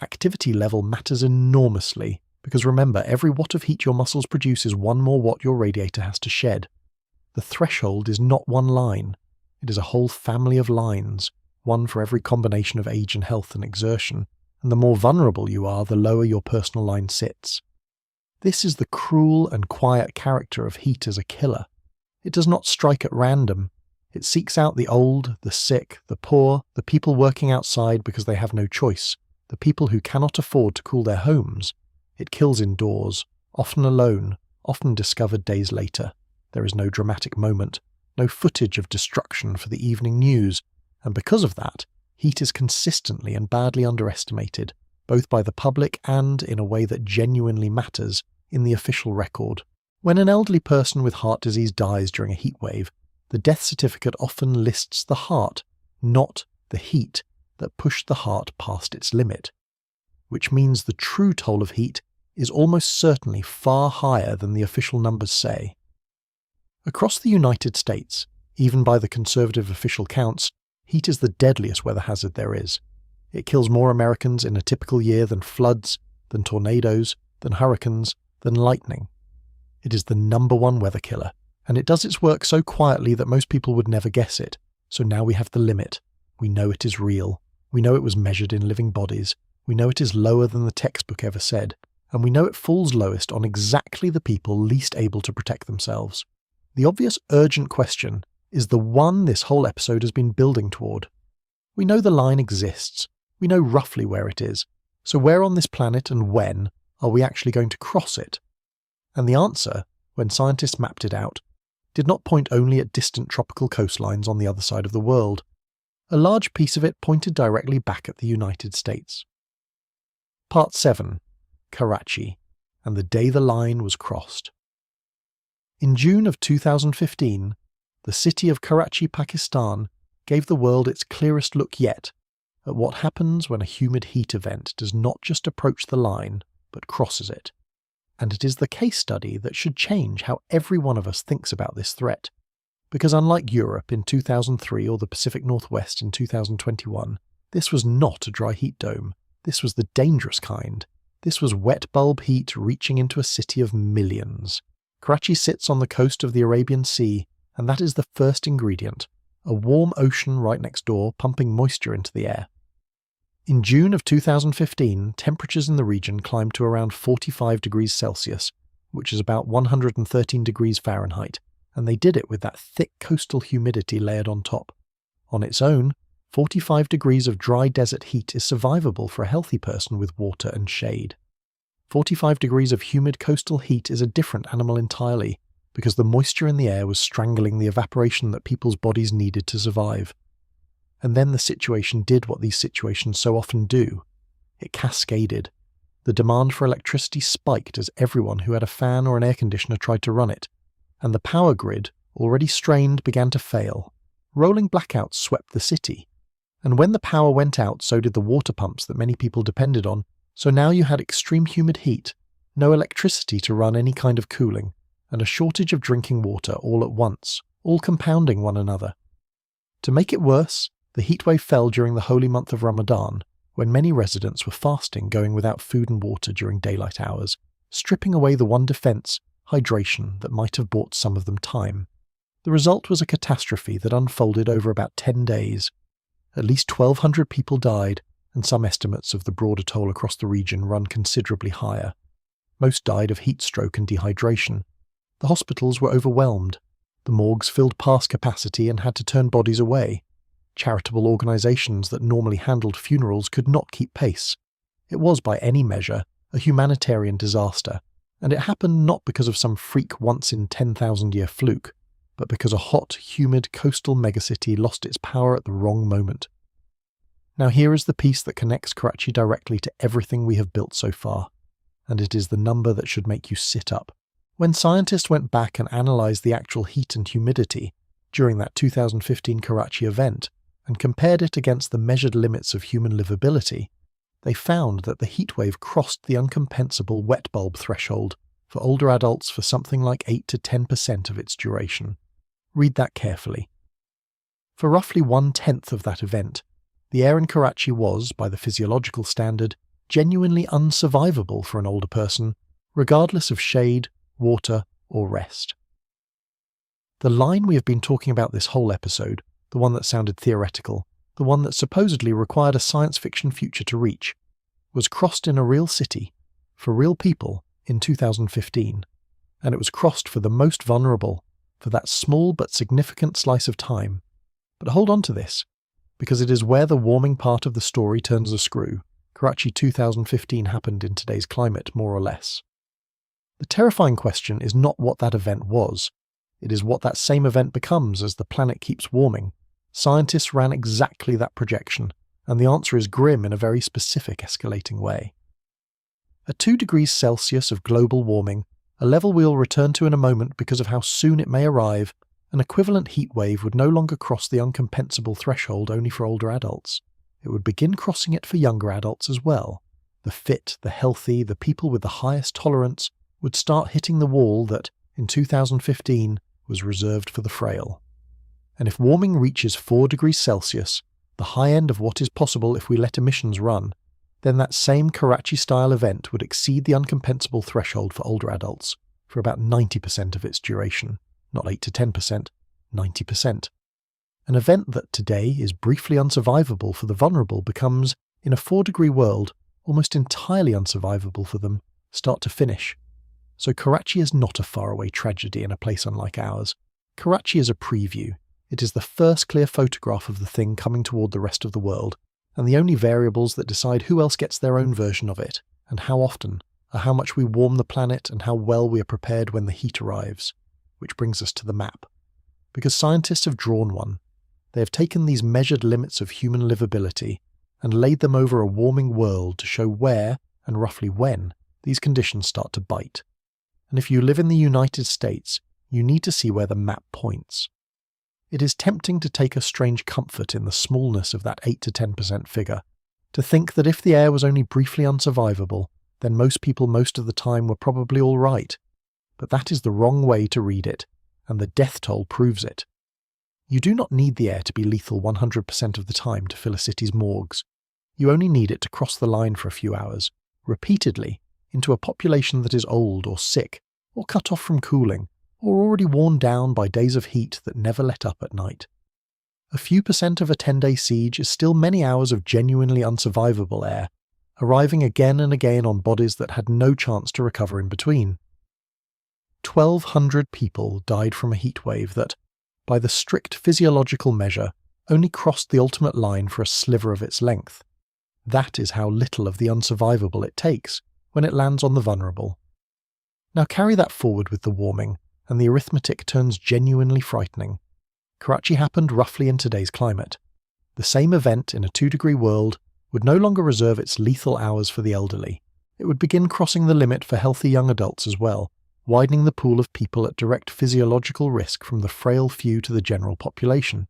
Activity level matters enormously, because remember, every watt of heat your muscles produce is one more watt your radiator has to shed. The threshold is not one line. It is a whole family of lines, one for every combination of age and health and exertion, and the more vulnerable you are, the lower your personal line sits. This is the cruel and quiet character of heat as a killer. It does not strike at random. It seeks out the old, the sick, the poor, the people working outside because they have no choice, the people who cannot afford to cool their homes. It kills indoors, often alone, often discovered days later. There is no dramatic moment, no footage of destruction for the evening news, and because of that, heat is consistently and badly underestimated, both by the public and, in a way that genuinely matters, in the official record. When an elderly person with heart disease dies during a heat wave, the death certificate often lists the heart, not the heat, that pushed the heart past its limit, which means the true toll of heat is almost certainly far higher than the official numbers say. Across the United States, even by the conservative official counts, heat is the deadliest weather hazard there is. It kills more Americans in a typical year than floods, than tornadoes, than hurricanes, than lightning. It is the number one weather killer, and it does its work so quietly that most people would never guess it. So now we have the limit. We know it is real. We know it was measured in living bodies. We know it is lower than the textbook ever said. And we know it falls lowest on exactly the people least able to protect themselves. The obvious urgent question is the one this whole episode has been building toward. We know the line exists. We know roughly where it is. So where on this planet and when are we actually going to cross it? And the answer, when scientists mapped it out, did not point only at distant tropical coastlines on the other side of the world. A large piece of it pointed directly back at the United States. Part 7. Karachi, and the day the line was crossed. In June of 2015, the city of Karachi, Pakistan, gave the world its clearest look yet at what happens when a humid heat event does not just approach the line, but crosses it. And it is the case study that should change how every one of us thinks about this threat. Because unlike Europe in 2003 or the Pacific Northwest in 2021, this was not a dry heat dome. This was the dangerous kind. This was wet bulb heat reaching into a city of millions. Karachi sits on the coast of the Arabian Sea, and that is the first ingredient, a warm ocean right next door pumping moisture into the air. In June of 2015, temperatures in the region climbed to around 45 degrees Celsius, which is about 113 degrees Fahrenheit, and they did it with that thick coastal humidity layered on top. On its own, 45 degrees of dry desert heat is survivable for a healthy person with water and shade. 45 degrees of humid coastal heat is a different animal entirely, because the moisture in the air was strangling the evaporation that people's bodies needed to survive. And then the situation did what these situations so often do. It cascaded. The demand for electricity spiked as everyone who had a fan or an air conditioner tried to run it, and the power grid, already strained, began to fail. Rolling blackouts swept the city. And when the power went out, so did the water pumps that many people depended on, so now you had extreme humid heat, no electricity to run any kind of cooling, and a shortage of drinking water all at once, all compounding one another. To make it worse, the heatwave fell during the holy month of Ramadan, when many residents were fasting, going without food and water during daylight hours, stripping away the one defense, hydration, that might have bought some of them time. The result was a catastrophe that unfolded over about 10 days. At least 1,200 people died, and some estimates of the broader toll across the region run considerably higher. Most died of heat stroke and dehydration. The hospitals were overwhelmed. The morgues filled past capacity and had to turn bodies away. Charitable organisations that normally handled funerals could not keep pace. It was, by any measure, a humanitarian disaster, and it happened not because of some freak once-in-10,000-year fluke, but because a hot, humid coastal megacity lost its power at the wrong moment. Now here is the piece that connects Karachi directly to everything we have built so far, and it is the number that should make you sit up. When scientists went back and analysed the actual heat and humidity during that 2015 Karachi event, and compared it against the measured limits of human livability, they found that the heatwave crossed the uncompensable wet bulb threshold for older adults for something like 8 to 10% of its duration. Read that carefully. For roughly 1/10 of that event, the air in Karachi was, by the physiological standard, genuinely unsurvivable for an older person, regardless of shade, water, or rest. The line we have been talking about this whole episode, the one that sounded theoretical, the one that supposedly required a science fiction future to reach, was crossed in a real city, for real people, in 2015, and it was crossed for the most vulnerable, for that small but significant slice of time. But hold on to this, because it is where the warming part of the story turns the screw. Karachi 2015 happened in today's climate, more or less. The terrifying question is not what that event was, it is what that same event becomes as the planet keeps warming. Scientists ran exactly that projection, and the answer is grim in a very specific escalating way. At 2 degrees Celsius of global warming, a level we will return to in a moment because of how soon it may arrive, an equivalent heat wave would no longer cross the uncompensable threshold only for older adults. It would begin crossing it for younger adults as well. The fit, the healthy, the people with the highest tolerance would start hitting the wall that, in 2015, was reserved for the frail. And if warming reaches 4 degrees Celsius, the high end of what is possible if we let emissions run, then that same Karachi-style event would exceed the uncompensable threshold for older adults for about 90% of its duration. Not 8 to 10%, 90%. An event that today is briefly unsurvivable for the vulnerable becomes, in a 4-degree world, almost entirely unsurvivable for them, start to finish. So Karachi is not a faraway tragedy in a place unlike ours. Karachi is a preview. It is the first clear photograph of the thing coming toward the rest of the world, and the only variables that decide who else gets their own version of it, and how often, are how much we warm the planet and how well we are prepared when the heat arrives. Which brings us to the map. Because scientists have drawn one. They have taken these measured limits of human livability and laid them over a warming world to show where, and roughly when, these conditions start to bite. And if you live in the United States, you need to see where the map points. It is tempting to take a strange comfort in the smallness of that 8 to 10% figure, to think that if the air was only briefly unsurvivable, then most people most of the time were probably all right. But that is the wrong way to read it, and the death toll proves it. You do not need the air to be lethal 100% of the time to fill a city's morgues. You only need it to cross the line for a few hours, repeatedly, into a population that is old or sick, or cut off from cooling, or already worn down by days of heat that never let up at night. A few percent of a 10-day siege is still many hours of genuinely unsurvivable air, arriving again and again on bodies that had no chance to recover in between. 1,200 people died from a heatwave that, by the strict physiological measure, only crossed the ultimate line for a sliver of its length. That is how little of the unsurvivable it takes when it lands on the vulnerable. Now carry that forward with the warming, and the arithmetic turns genuinely frightening. Karachi happened roughly in today's climate. The same event in a 2-degree world would no longer reserve its lethal hours for the elderly. It would begin crossing the limit for healthy young adults as well, widening the pool of people at direct physiological risk from the frail few to the general population.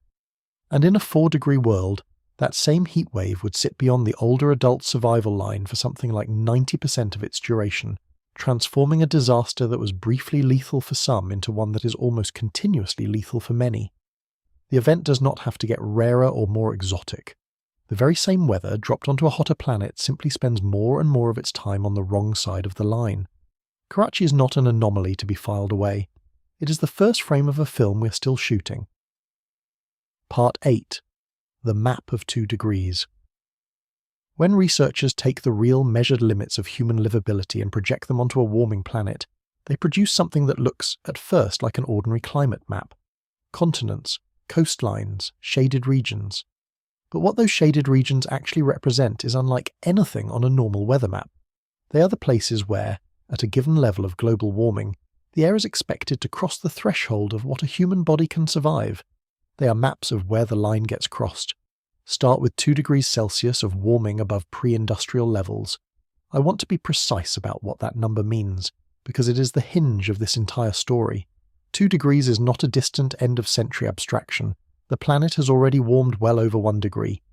And in a 4-degree world, that same heat wave would sit beyond the older adult survival line for something like 90% of its duration, transforming a disaster that was briefly lethal for some into one that is almost continuously lethal for many. The event does not have to get rarer or more exotic. The very same weather dropped onto a hotter planet simply spends more and more of its time on the wrong side of the line. Karachi is not an anomaly to be filed away. It is the first frame of a film we're still shooting. Part 8. The Map of 2 Degrees. When researchers take the real measured limits of human livability and project them onto a warming planet, they produce something that looks, at first, like an ordinary climate map. Continents, coastlines, shaded regions. But what those shaded regions actually represent is unlike anything on a normal weather map. They are the places where, at a given level of global warming, the air is expected to cross the threshold of what a human body can survive. They are maps of where the line gets crossed. Start with 2 degrees Celsius of warming above pre-industrial levels. I want to be precise about what that number means, because it is the hinge of this entire story. 2 degrees is not a distant end-of-century abstraction. The planet has already warmed well over 1 degree.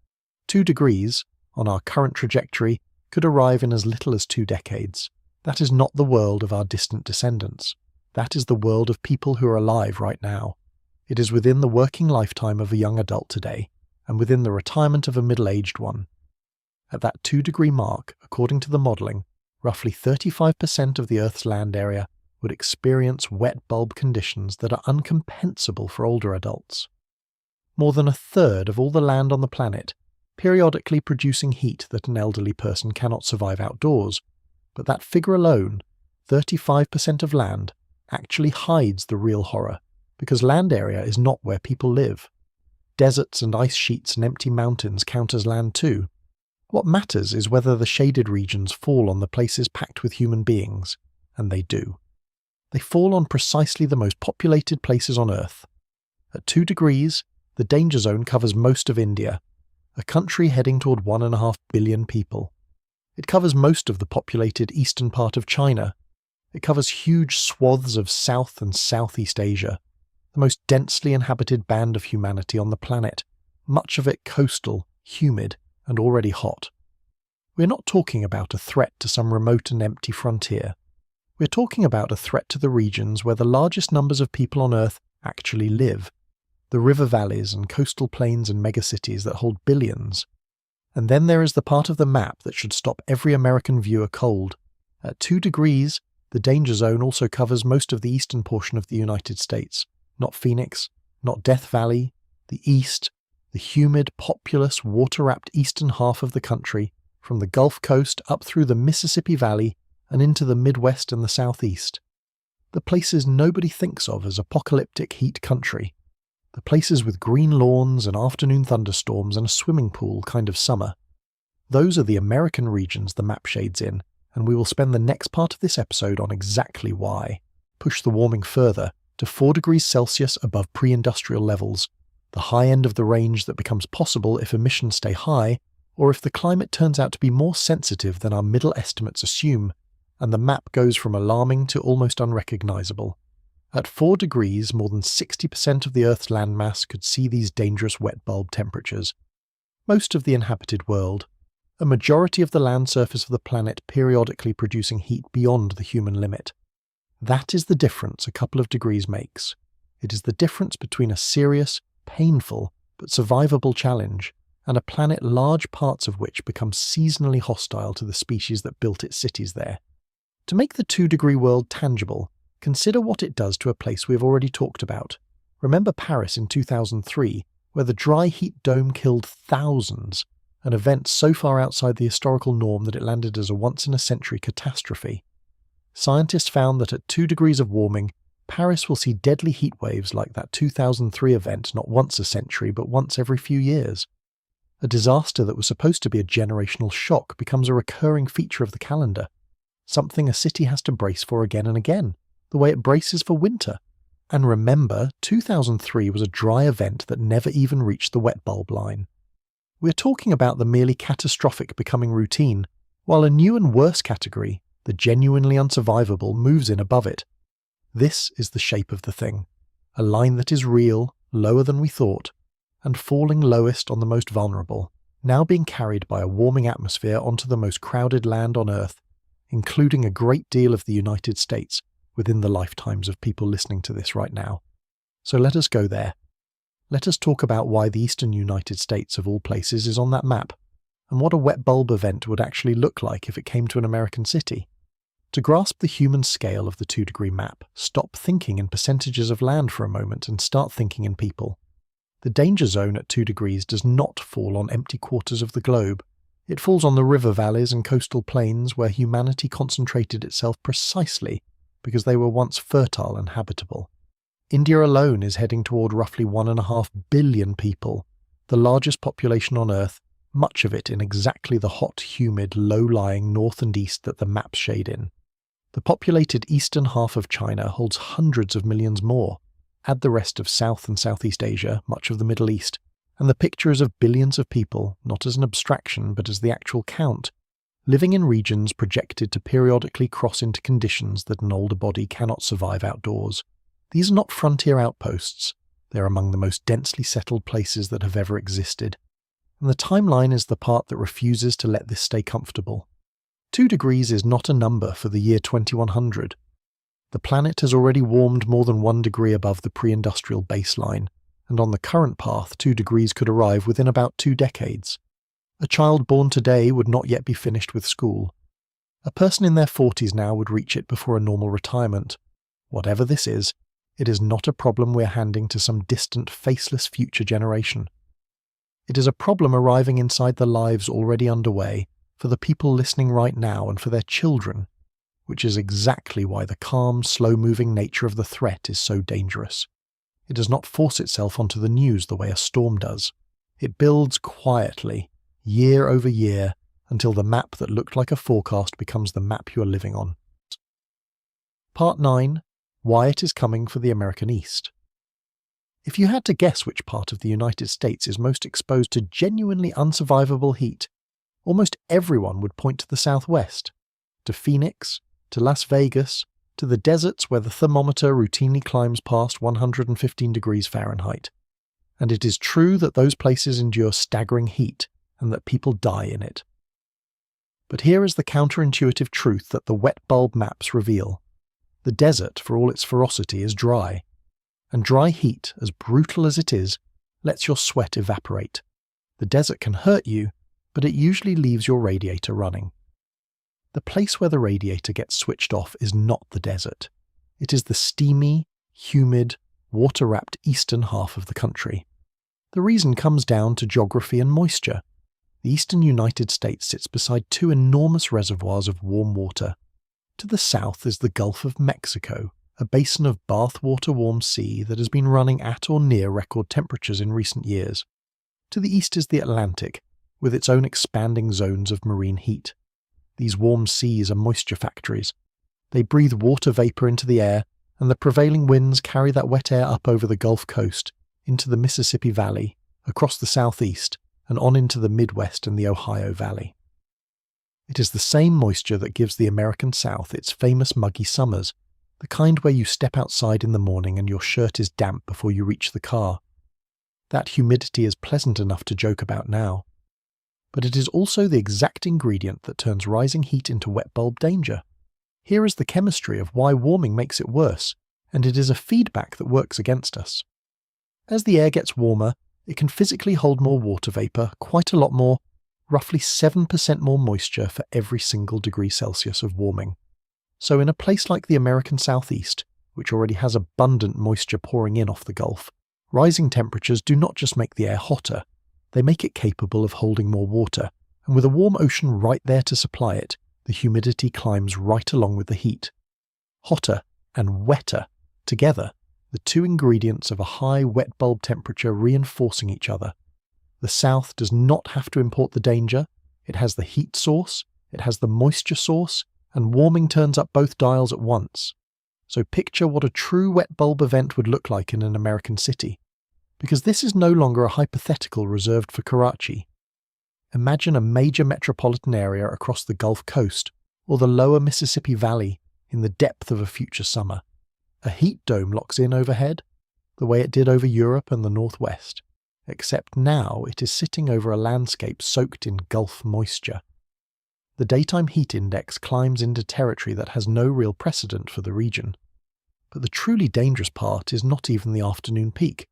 2 degrees, on our current trajectory, could arrive in as little as 2 decades. That is not the world of our distant descendants. That is the world of people who are alive right now. It is within the working lifetime of a young adult today, and within the retirement of a middle-aged one. At that 2-degree mark, according to the modelling, roughly 35% of the Earth's land area would experience wet bulb conditions that are uncompensable for older adults. More than a third of all the land on the planet, periodically producing heat that an elderly person cannot survive outdoors, but that figure alone, 35% of land, actually hides the real horror, because land area is not where people live. Deserts and ice sheets and empty mountains count as land too. What matters is whether the shaded regions fall on the places packed with human beings, and they do. They fall on precisely the most populated places on Earth. At 2 degrees, the danger zone covers most of India, a country heading toward 1.5 billion people. It covers most of the populated eastern part of China. It covers huge swaths of South and Southeast Asia, the most densely inhabited band of humanity on the planet, much of it coastal, humid, and already hot. We're not talking about a threat to some remote and empty frontier. We're talking about a threat to the regions where the largest numbers of people on Earth actually live, the river valleys and coastal plains and megacities that hold billions. And then there is the part of the map that should stop every American viewer cold. At 2 degrees, the danger zone also covers most of the eastern portion of the United States, not Phoenix, not Death Valley, the East, the humid, populous, water-wrapped eastern half of the country, from the Gulf Coast up through the Mississippi Valley and into the Midwest and the Southeast. The places nobody thinks of as apocalyptic heat country. The places with green lawns and afternoon thunderstorms and a swimming pool kind of summer. Those are the American regions the map shades in, and we will spend the next part of this episode on exactly why. Push the warming further, to 4 degrees Celsius above pre-industrial levels, the high end of the range that becomes possible if emissions stay high, or if the climate turns out to be more sensitive than our middle estimates assume, and the map goes from alarming to almost unrecognisable. At 4 degrees, more than 60% of the Earth's landmass could see these dangerous wet bulb temperatures. Most of the inhabited world, a majority of the land surface of the planet periodically producing heat beyond the human limit. That is the difference a couple of degrees makes. It is the difference between a serious, painful, but survivable challenge and a planet large parts of which become seasonally hostile to the species that built its cities there. To make the 2-degree world tangible, consider what it does to a place we have already talked about. Remember Paris in 2003, where the dry heat dome killed thousands, an event so far outside the historical norm that it landed as a once-in-a-century catastrophe. Scientists found that at 2 degrees of warming, Paris will see deadly heat waves like that 2003 event not once a century but once every few years. A disaster that was supposed to be a generational shock becomes a recurring feature of the calendar, something a city has to brace for again and again, the way it braces for winter. And remember, 2003 was a dry event that never even reached the wet bulb line. We're talking about the merely catastrophic becoming routine, while a new and worse category, the genuinely unsurvivable, moves in above it. This is the shape of the thing, a line that is real, lower than we thought, and falling lowest on the most vulnerable, now being carried by a warming atmosphere onto the most crowded land on Earth, including a great deal of the United States within the lifetimes of people listening to this right now. So let us go there. Let us talk about why the eastern United States, of all places, is on that map, and what a wet bulb event would actually look like if it came to an American city. To grasp the human scale of the 2-degree map, stop thinking in percentages of land for a moment and start thinking in people. The danger zone at 2 degrees does not fall on empty quarters of the globe. It falls on the river valleys and coastal plains where humanity concentrated itself precisely because they were once fertile and habitable. India alone is heading toward roughly 1.5 billion people, the largest population on Earth, much of it in exactly the hot, humid, low-lying north and east that the maps shade in. The populated eastern half of China holds hundreds of millions more. Add the rest of South and Southeast Asia, much of the Middle East, and the picture is of billions of people, not as an abstraction but as the actual count, living in regions projected to periodically cross into conditions that an older body cannot survive outdoors. These are not frontier outposts. They're among the most densely settled places that have ever existed. And the timeline is the part that refuses to let this stay comfortable. 2 degrees is not a number for the year 2100. The planet has already warmed more than 1 degree above the pre-industrial baseline, and on the current path 2 degrees could arrive within about 2 decades. A child born today would not yet be finished with school. A person in their 40s now would reach it before a normal retirement. Whatever this is, it is not a problem we're handing to some distant, faceless future generation. It is a problem arriving inside the lives already underway, for the people listening right now and for their children, which is exactly why the calm, slow-moving nature of the threat is so dangerous. It does not force itself onto the news the way a storm does. It builds quietly, year over year, until the map that looked like a forecast becomes the map you are living on. Part 9. Why it is coming for the American East. If you had to guess which part of the United States is most exposed to genuinely unsurvivable heat, almost everyone would point to the Southwest, to Phoenix, to Las Vegas, to the deserts where the thermometer routinely climbs past 115 degrees Fahrenheit. And it is true that those places endure staggering heat and that people die in it. But here is the counterintuitive truth that the wet bulb maps reveal. The desert, for all its ferocity, is dry. And dry heat, as brutal as it is, lets your sweat evaporate. The desert can hurt you, but it usually leaves your radiator running. The place where the radiator gets switched off is not the desert. It is the steamy, humid, water-wrapped eastern half of the country. The reason comes down to geography and moisture. The eastern United States sits beside 2 enormous reservoirs of warm water. To the south is the Gulf of Mexico, a basin of bathwater warm sea that has been running at or near record temperatures in recent years. To the east is the Atlantic, with its own expanding zones of marine heat. These warm seas are moisture factories. They breathe water vapor into the air, and the prevailing winds carry that wet air up over the Gulf Coast, into the Mississippi Valley, across the southeast, and on into the Midwest and the Ohio Valley. It is the same moisture that gives the American South its famous muggy summers, the kind where you step outside in the morning and your shirt is damp before you reach the car. That humidity is pleasant enough to joke about now. But it is also the exact ingredient that turns rising heat into wet bulb danger. Here is the chemistry of why warming makes it worse, and it is a feedback that works against us. As the air gets warmer, it can physically hold more water vapour, quite a lot more, roughly 7% more moisture for every single degree Celsius of warming. So in a place like the American Southeast, which already has abundant moisture pouring in off the Gulf, rising temperatures do not just make the air hotter, they make it capable of holding more water, and with a warm ocean right there to supply it, the humidity climbs right along with the heat. Hotter and wetter together, the two ingredients of a high wet bulb temperature reinforcing each other. The South does not have to import the danger, it has the heat source, it has the moisture source, and warming turns up both dials at once. So picture what a true wet bulb event would look like in an American city. Because this is no longer a hypothetical reserved for Karachi. Imagine a major metropolitan area across the Gulf Coast, or the lower Mississippi Valley, in the depth of a future summer. A heat dome locks in overhead, the way it did over Europe and the Northwest, except now it is sitting over a landscape soaked in Gulf moisture. The daytime heat index climbs into territory that has no real precedent for the region. But the truly dangerous part is not even the afternoon peak.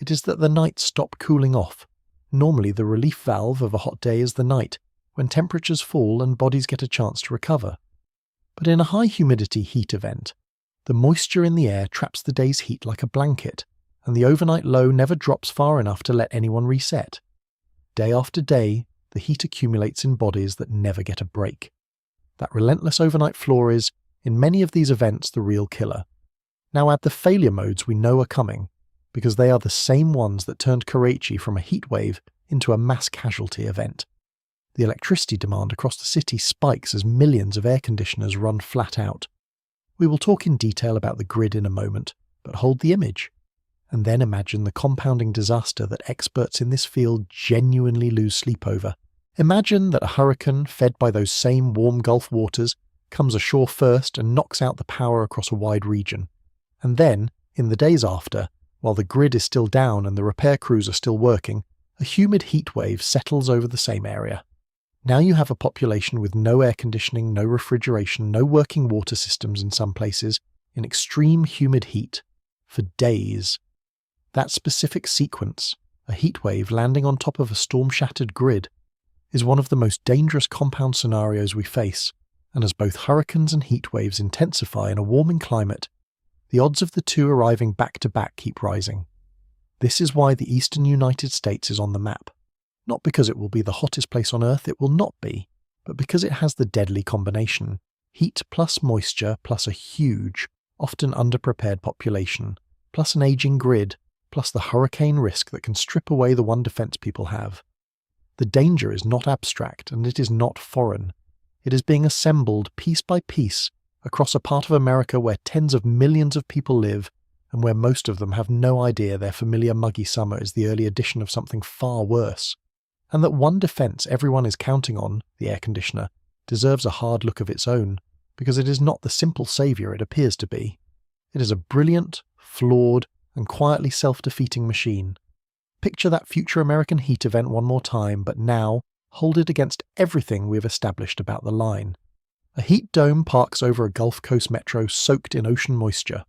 It is that the nights stop cooling off. Normally the relief valve of a hot day is the night, when temperatures fall and bodies get a chance to recover. But in a high humidity heat event, the moisture in the air traps the day's heat like a blanket, and the overnight low never drops far enough to let anyone reset. Day after day, the heat accumulates in bodies that never get a break. That relentless overnight floor is, in many of these events, the real killer. Now add the failure modes we know are coming, because they are the same ones that turned Karachi from a heat wave into a mass casualty event. The electricity demand across the city spikes as millions of air conditioners run flat out. We will talk in detail about the grid in a moment, but hold the image. And then imagine the compounding disaster that experts in this field genuinely lose sleep over. Imagine that a hurricane, fed by those same warm Gulf waters, comes ashore first and knocks out the power across a wide region. And then, in the days after, while the grid is still down and the repair crews are still working, a humid heat wave settles over the same area. Now you have a population with no air conditioning, no refrigeration, no working water systems in some places, in extreme humid heat, for days. That specific sequence, a heat wave landing on top of a storm-shattered grid, is one of the most dangerous compound scenarios we face, and as both hurricanes and heat waves intensify in a warming climate, the odds of the two arriving back-to-back keep rising. This is why the eastern United States is on the map. Not because it will be the hottest place on Earth, it will not be, but because it has the deadly combination: heat plus moisture plus a huge, often underprepared population, plus an aging grid, plus the hurricane risk that can strip away the one defense people have. The danger is not abstract and it is not foreign. It is being assembled piece by piece across a part of America where tens of millions of people live and where most of them have no idea their familiar muggy summer is the early addition of something far worse. And that one defense everyone is counting on, the air conditioner, deserves a hard look of its own, because it is not the simple saviour it appears to be. It is a brilliant, flawed, and quietly self-defeating machine. Picture that future American heat event one more time, but now hold it against everything we have established about the line. A heat dome parks over a Gulf Coast metro soaked in ocean moisture.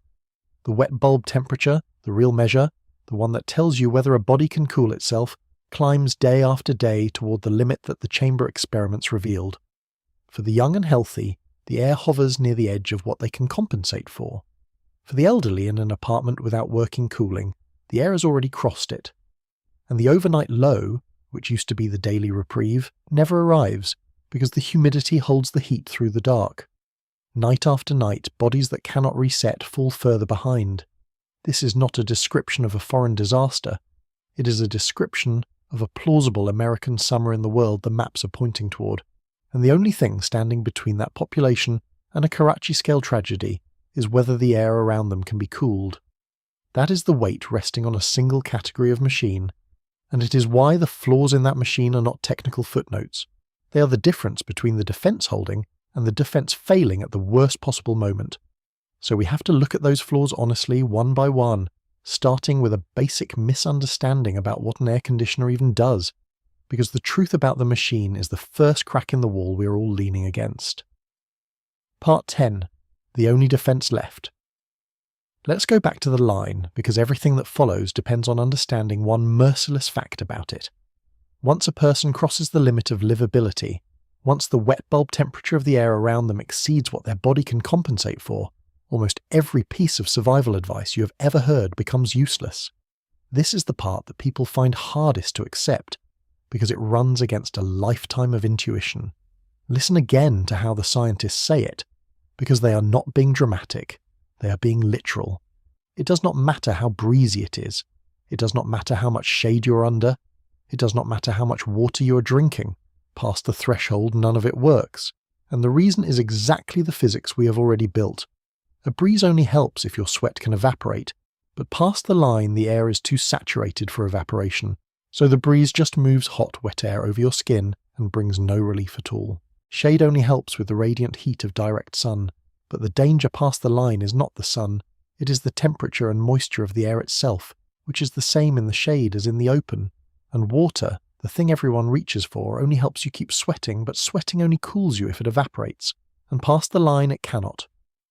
The wet bulb temperature, the real measure, the one that tells you whether a body can cool itself, climbs day after day toward the limit that the chamber experiments revealed. For the young and healthy, the air hovers near the edge of what they can compensate for. For the elderly in an apartment without working cooling, the air has already crossed it. And the overnight low, which used to be the daily reprieve, never arrives, because the humidity holds the heat through the dark. Night after night, bodies that cannot reset fall further behind. This is not a description of a foreign disaster. It is a description of a plausible American summer in the world the maps are pointing toward. And the only thing standing between that population and a Karachi-scale tragedy is whether the air around them can be cooled. That is the weight resting on a single category of machine, and it is why the flaws in that machine are not technical footnotes. They are the difference between the defense holding and the defense failing at the worst possible moment. So we have to look at those flaws honestly, one by one, starting with a basic misunderstanding about what an air conditioner even does, because the truth about the machine is the first crack in the wall we're all leaning against. Part 10. The only defense left. Let's go back to the line, because everything that follows depends on understanding one merciless fact about it. Once a person crosses the limit of livability, once the wet bulb temperature of the air around them exceeds what their body can compensate for, almost every piece of survival advice you have ever heard becomes useless. This is the part that people find hardest to accept, because it runs against a lifetime of intuition. Listen again to how the scientists say it, because they are not being dramatic, they are being literal. It does not matter how breezy it is. It does not matter how much shade you're under. It does not matter how much water you are drinking. Past the threshold, none of it works. And the reason is exactly the physics we have already built. A breeze only helps if your sweat can evaporate, but past the line the air is too saturated for evaporation, so the breeze just moves hot, wet air over your skin and brings no relief at all. Shade only helps with the radiant heat of direct sun, but the danger past the line is not the sun, it is the temperature and moisture of the air itself, which is the same in the shade as in the open. And water, the thing everyone reaches for, only helps you keep sweating, but sweating only cools you if it evaporates, and past the line it cannot.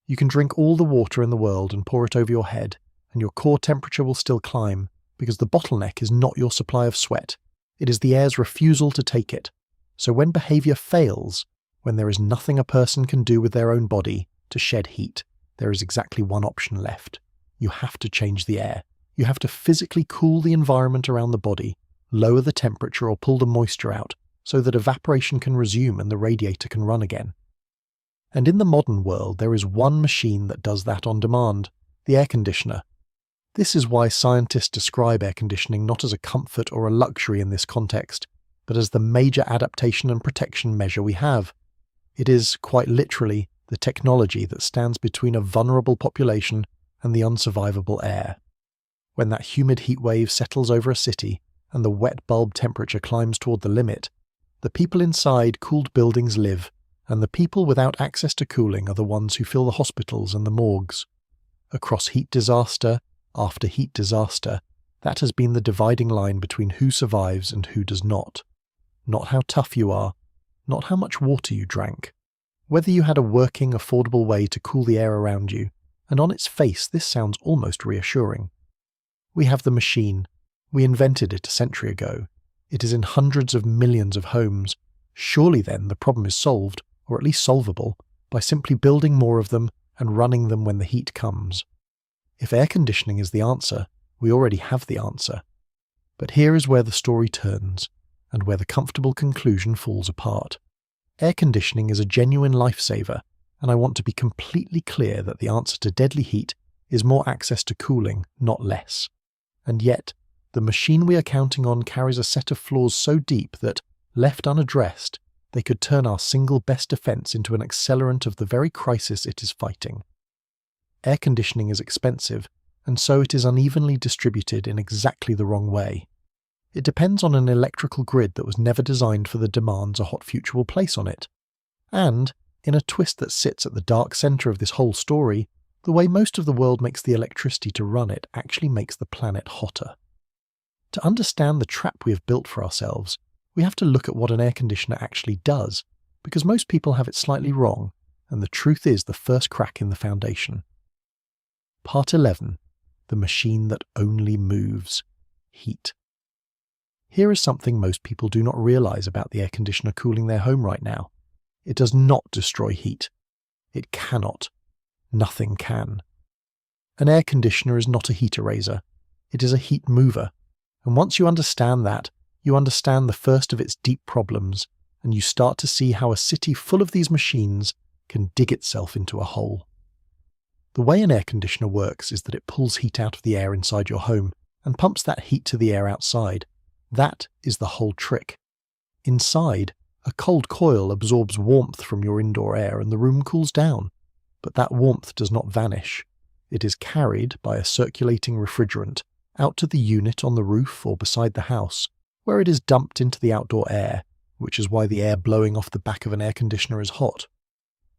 You can drink all the water in the world and pour it over your head, and your core temperature will still climb, because the bottleneck is not your supply of sweat, it is the air's refusal to take it. So when behaviour fails, when there is nothing a person can do with their own body to shed heat, there is exactly one option left. You have to change the air. You have to physically cool the environment around the body, lower the temperature or pull the moisture out, so that evaporation can resume and the radiator can run again. And in the modern world there is one machine that does that on demand, the air conditioner. This is why scientists describe air conditioning not as a comfort or a luxury in this context, but as the major adaptation and protection measure we have. It is, quite literally, the technology that stands between a vulnerable population and the unsurvivable air. When that humid heat wave settles over a city, and the wet bulb temperature climbs toward the limit, the people inside cooled buildings live, and the people without access to cooling are the ones who fill the hospitals and the morgues. Across heat disaster after heat disaster, that has been the dividing line between who survives and who does not. Not how tough you are, not how much water you drank. Whether you had a working, affordable way to cool the air around you, and on its face this sounds almost reassuring. We have the machine. We invented it a century ago. It is in hundreds of millions of homes. Surely then the problem is solved, or at least solvable, by simply building more of them and running them when the heat comes. If air conditioning is the answer, we already have the answer. But here is where the story turns, and where the comfortable conclusion falls apart. Air conditioning is a genuine lifesaver, and I want to be completely clear that the answer to deadly heat is more access to cooling, not less. And yet, the machine we are counting on carries a set of flaws so deep that, left unaddressed, they could turn our single best defense into an accelerant of the very crisis it is fighting. Air conditioning is expensive, and so it is unevenly distributed in exactly the wrong way. It depends on an electrical grid that was never designed for the demands a hot future will place on it. And, in a twist that sits at the dark centre of this whole story, the way most of the world makes the electricity to run it actually makes the planet hotter. To understand the trap we have built for ourselves, we have to look at what an air conditioner actually does, because most people have it slightly wrong, and the truth is the first crack in the foundation. Part 11. The machine that only moves. Heat. Here is something most people do not realise about the air conditioner cooling their home right now. It does not destroy heat. It cannot. Nothing can. An air conditioner is not a heat eraser. It is a heat mover. And once you understand that, you understand the first of its deep problems, and you start to see how a city full of these machines can dig itself into a hole. The way an air conditioner works is that it pulls heat out of the air inside your home and pumps that heat to the air outside. That is the whole trick. Inside, a cold coil absorbs warmth from your indoor air and the room cools down. But that warmth does not vanish. It is carried by a circulating refrigerant out to the unit on the roof or beside the house, where it is dumped into the outdoor air, which is why the air blowing off the back of an air conditioner is hot.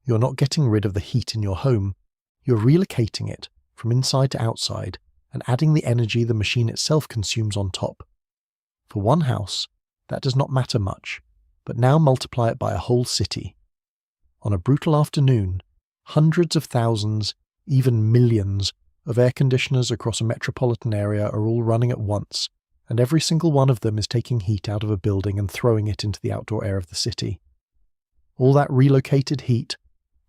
You're not getting rid of the heat in your home. You're relocating it from inside to outside and adding the energy the machine itself consumes on top. For one house, that does not matter much, but now multiply it by a whole city. On a brutal afternoon, hundreds of thousands, even millions, of air conditioners across a metropolitan area are all running at once, and every single one of them is taking heat out of a building and throwing it into the outdoor air of the city. All that relocated heat,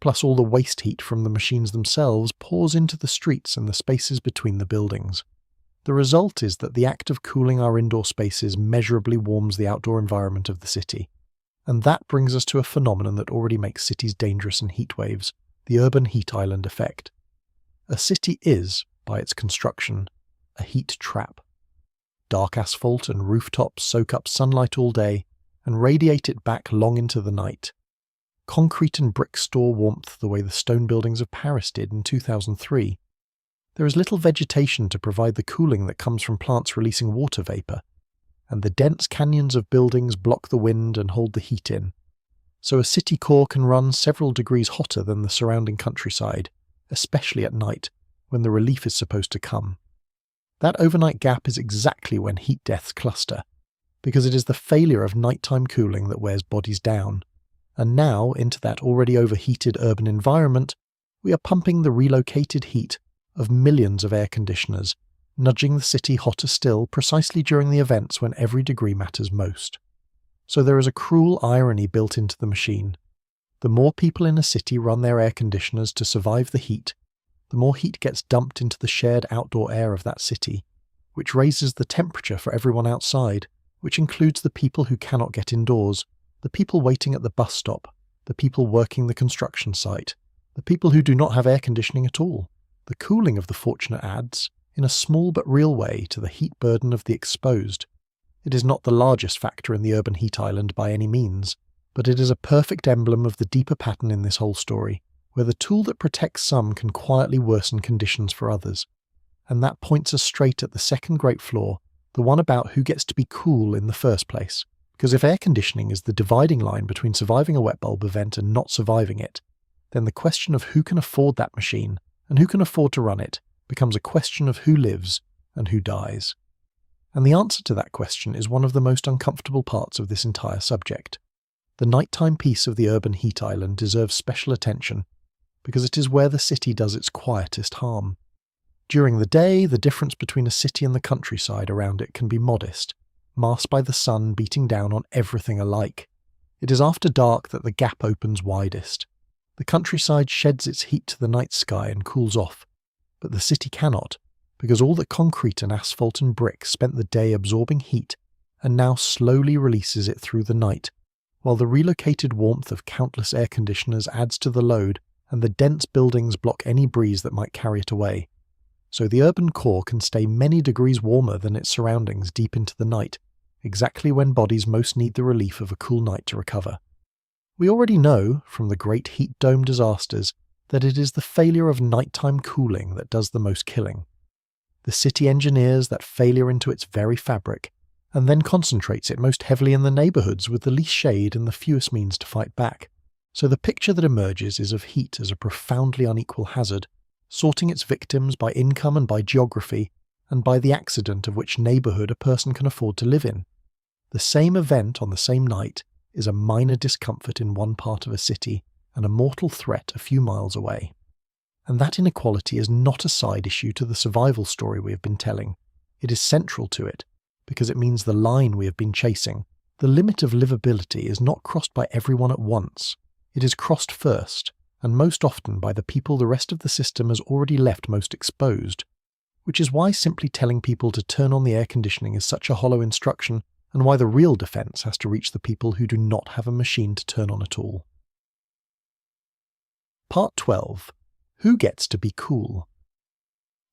plus all the waste heat from the machines themselves, pours into the streets and the spaces between the buildings. The result is that the act of cooling our indoor spaces measurably warms the outdoor environment of the city. And that brings us to a phenomenon that already makes cities dangerous in heat waves, the urban heat island effect. A city is, by its construction, a heat trap. Dark asphalt and rooftops soak up sunlight all day and radiate it back long into the night. Concrete and brick store warmth the way the stone buildings of Paris did in 2003. There is little vegetation to provide the cooling that comes from plants releasing water vapour, and the dense canyons of buildings block the wind and hold the heat in. So a city core can run several degrees hotter than the surrounding countryside, especially at night, when the relief is supposed to come. That overnight gap is exactly when heat deaths cluster, because it is the failure of nighttime cooling that wears bodies down. And now, into that already overheated urban environment, we are pumping the relocated heat of millions of air conditioners, nudging the city hotter still precisely during the events when every degree matters most. So there is a cruel irony built into the machine. The more people in a city run their air conditioners to survive the heat, the more heat gets dumped into the shared outdoor air of that city, which raises the temperature for everyone outside, which includes the people who cannot get indoors, the people waiting at the bus stop, the people working the construction site, the people who do not have air conditioning at all. The cooling of the fortunate adds, in a small but real way, to the heat burden of the exposed. It is not the largest factor in the urban heat island by any means, but it is a perfect emblem of the deeper pattern in this whole story, where the tool that protects some can quietly worsen conditions for others. And that points us straight at the second great flaw, the one about who gets to be cool in the first place. Because if air conditioning is the dividing line between surviving a wet bulb event and not surviving it, then the question of who can afford that machine and who can afford to run it becomes a question of who lives and who dies. And the answer to that question is one of the most uncomfortable parts of this entire subject. The nighttime piece of the urban heat island deserves special attention, because it is where the city does its quietest harm. During the day, the difference between a city and the countryside around it can be modest, masked by the sun beating down on everything alike. It is after dark that the gap opens widest. The countryside sheds its heat to the night sky and cools off, but the city cannot, because all the concrete and asphalt and brick spent the day absorbing heat and now slowly releases it through the night, while the relocated warmth of countless air conditioners adds to the load and the dense buildings block any breeze that might carry it away. So the urban core can stay many degrees warmer than its surroundings deep into the night, exactly when bodies most need the relief of a cool night to recover. We already know, from the great heat dome disasters, that it is the failure of nighttime cooling that does the most killing. The city engineers that failure into its very fabric, and then concentrates it most heavily in the neighbourhoods with the least shade and the fewest means to fight back. So the picture that emerges is of heat as a profoundly unequal hazard, sorting its victims by income and by geography, and by the accident of which neighbourhood a person can afford to live in. The same event on the same night is a minor discomfort in one part of a city and a mortal threat a few miles away. And that inequality is not a side issue to the survival story we have been telling. It is central to it, because it means the line we have been chasing, the limit of livability, is not crossed by everyone at once. It is crossed first, and most often by the people the rest of the system has already left most exposed, which is why simply telling people to turn on the air conditioning is such a hollow instruction, and why the real defence has to reach the people who do not have a machine to turn on at all. Part 12. Who gets to be cool?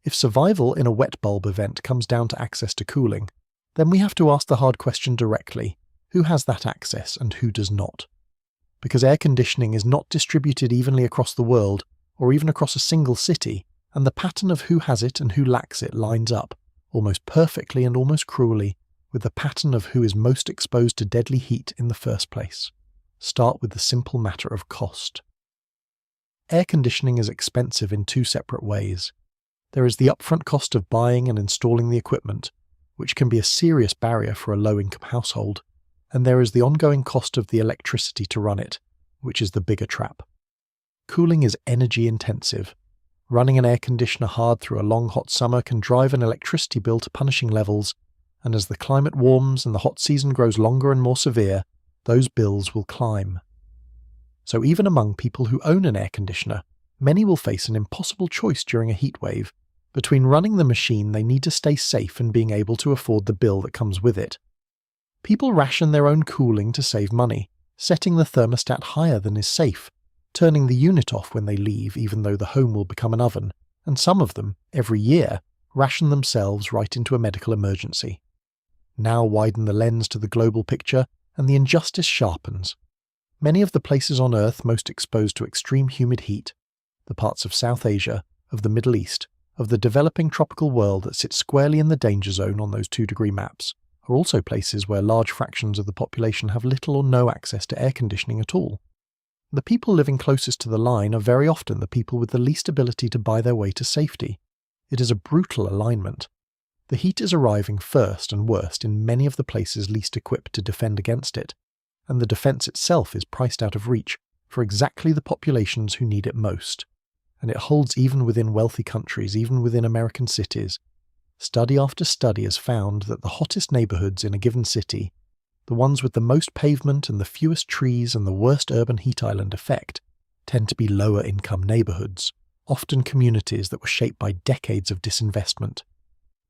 If survival in a wet bulb event comes down to access to cooling, then we have to ask the hard question directly: who has that access and who does not? Because air conditioning is not distributed evenly across the world, or even across a single city, and the pattern of who has it and who lacks it lines up, almost perfectly and almost cruelly, with the pattern of who is most exposed to deadly heat in the first place. Start with the simple matter of cost. air conditioning is expensive in two separate ways. There is the upfront cost of buying and installing the equipment, which can be a serious barrier for a low-income household, and there is the ongoing cost of the electricity to run it, which is the bigger trap. Cooling is energy-intensive. Running an air conditioner hard through a long hot summer can drive an electricity bill to punishing levels, and as the climate warms and the hot season grows longer and more severe, those bills will climb. So even among people who own an air conditioner, many will face an impossible choice during a heat wave between running the machine they need to stay safe and being able to afford the bill that comes with it. People ration their own cooling to save money, setting the thermostat higher than is safe, turning the unit off when they leave even though the home will become an oven, and some of them, every year, ration themselves right into a medical emergency. Now widen the lens to the global picture, and the injustice sharpens. Many of the places on Earth most exposed to extreme humid heat, the parts of South Asia, of the Middle East, of the developing tropical world that sit squarely in the danger zone on those 2-degree maps, are also places where large fractions of the population have little or no access to air conditioning at all. The people living closest to the line are very often the people with the least ability to buy their way to safety. It is a brutal alignment. The heat is arriving first and worst in many of the places least equipped to defend against it, and the defence itself is priced out of reach for exactly the populations who need it most. And it holds even within wealthy countries, even within American cities. Study after study has found that the hottest neighbourhoods in a given city, the ones with the most pavement and the fewest trees and the worst urban heat island effect, tend to be lower income neighbourhoods, often communities that were shaped by decades of disinvestment.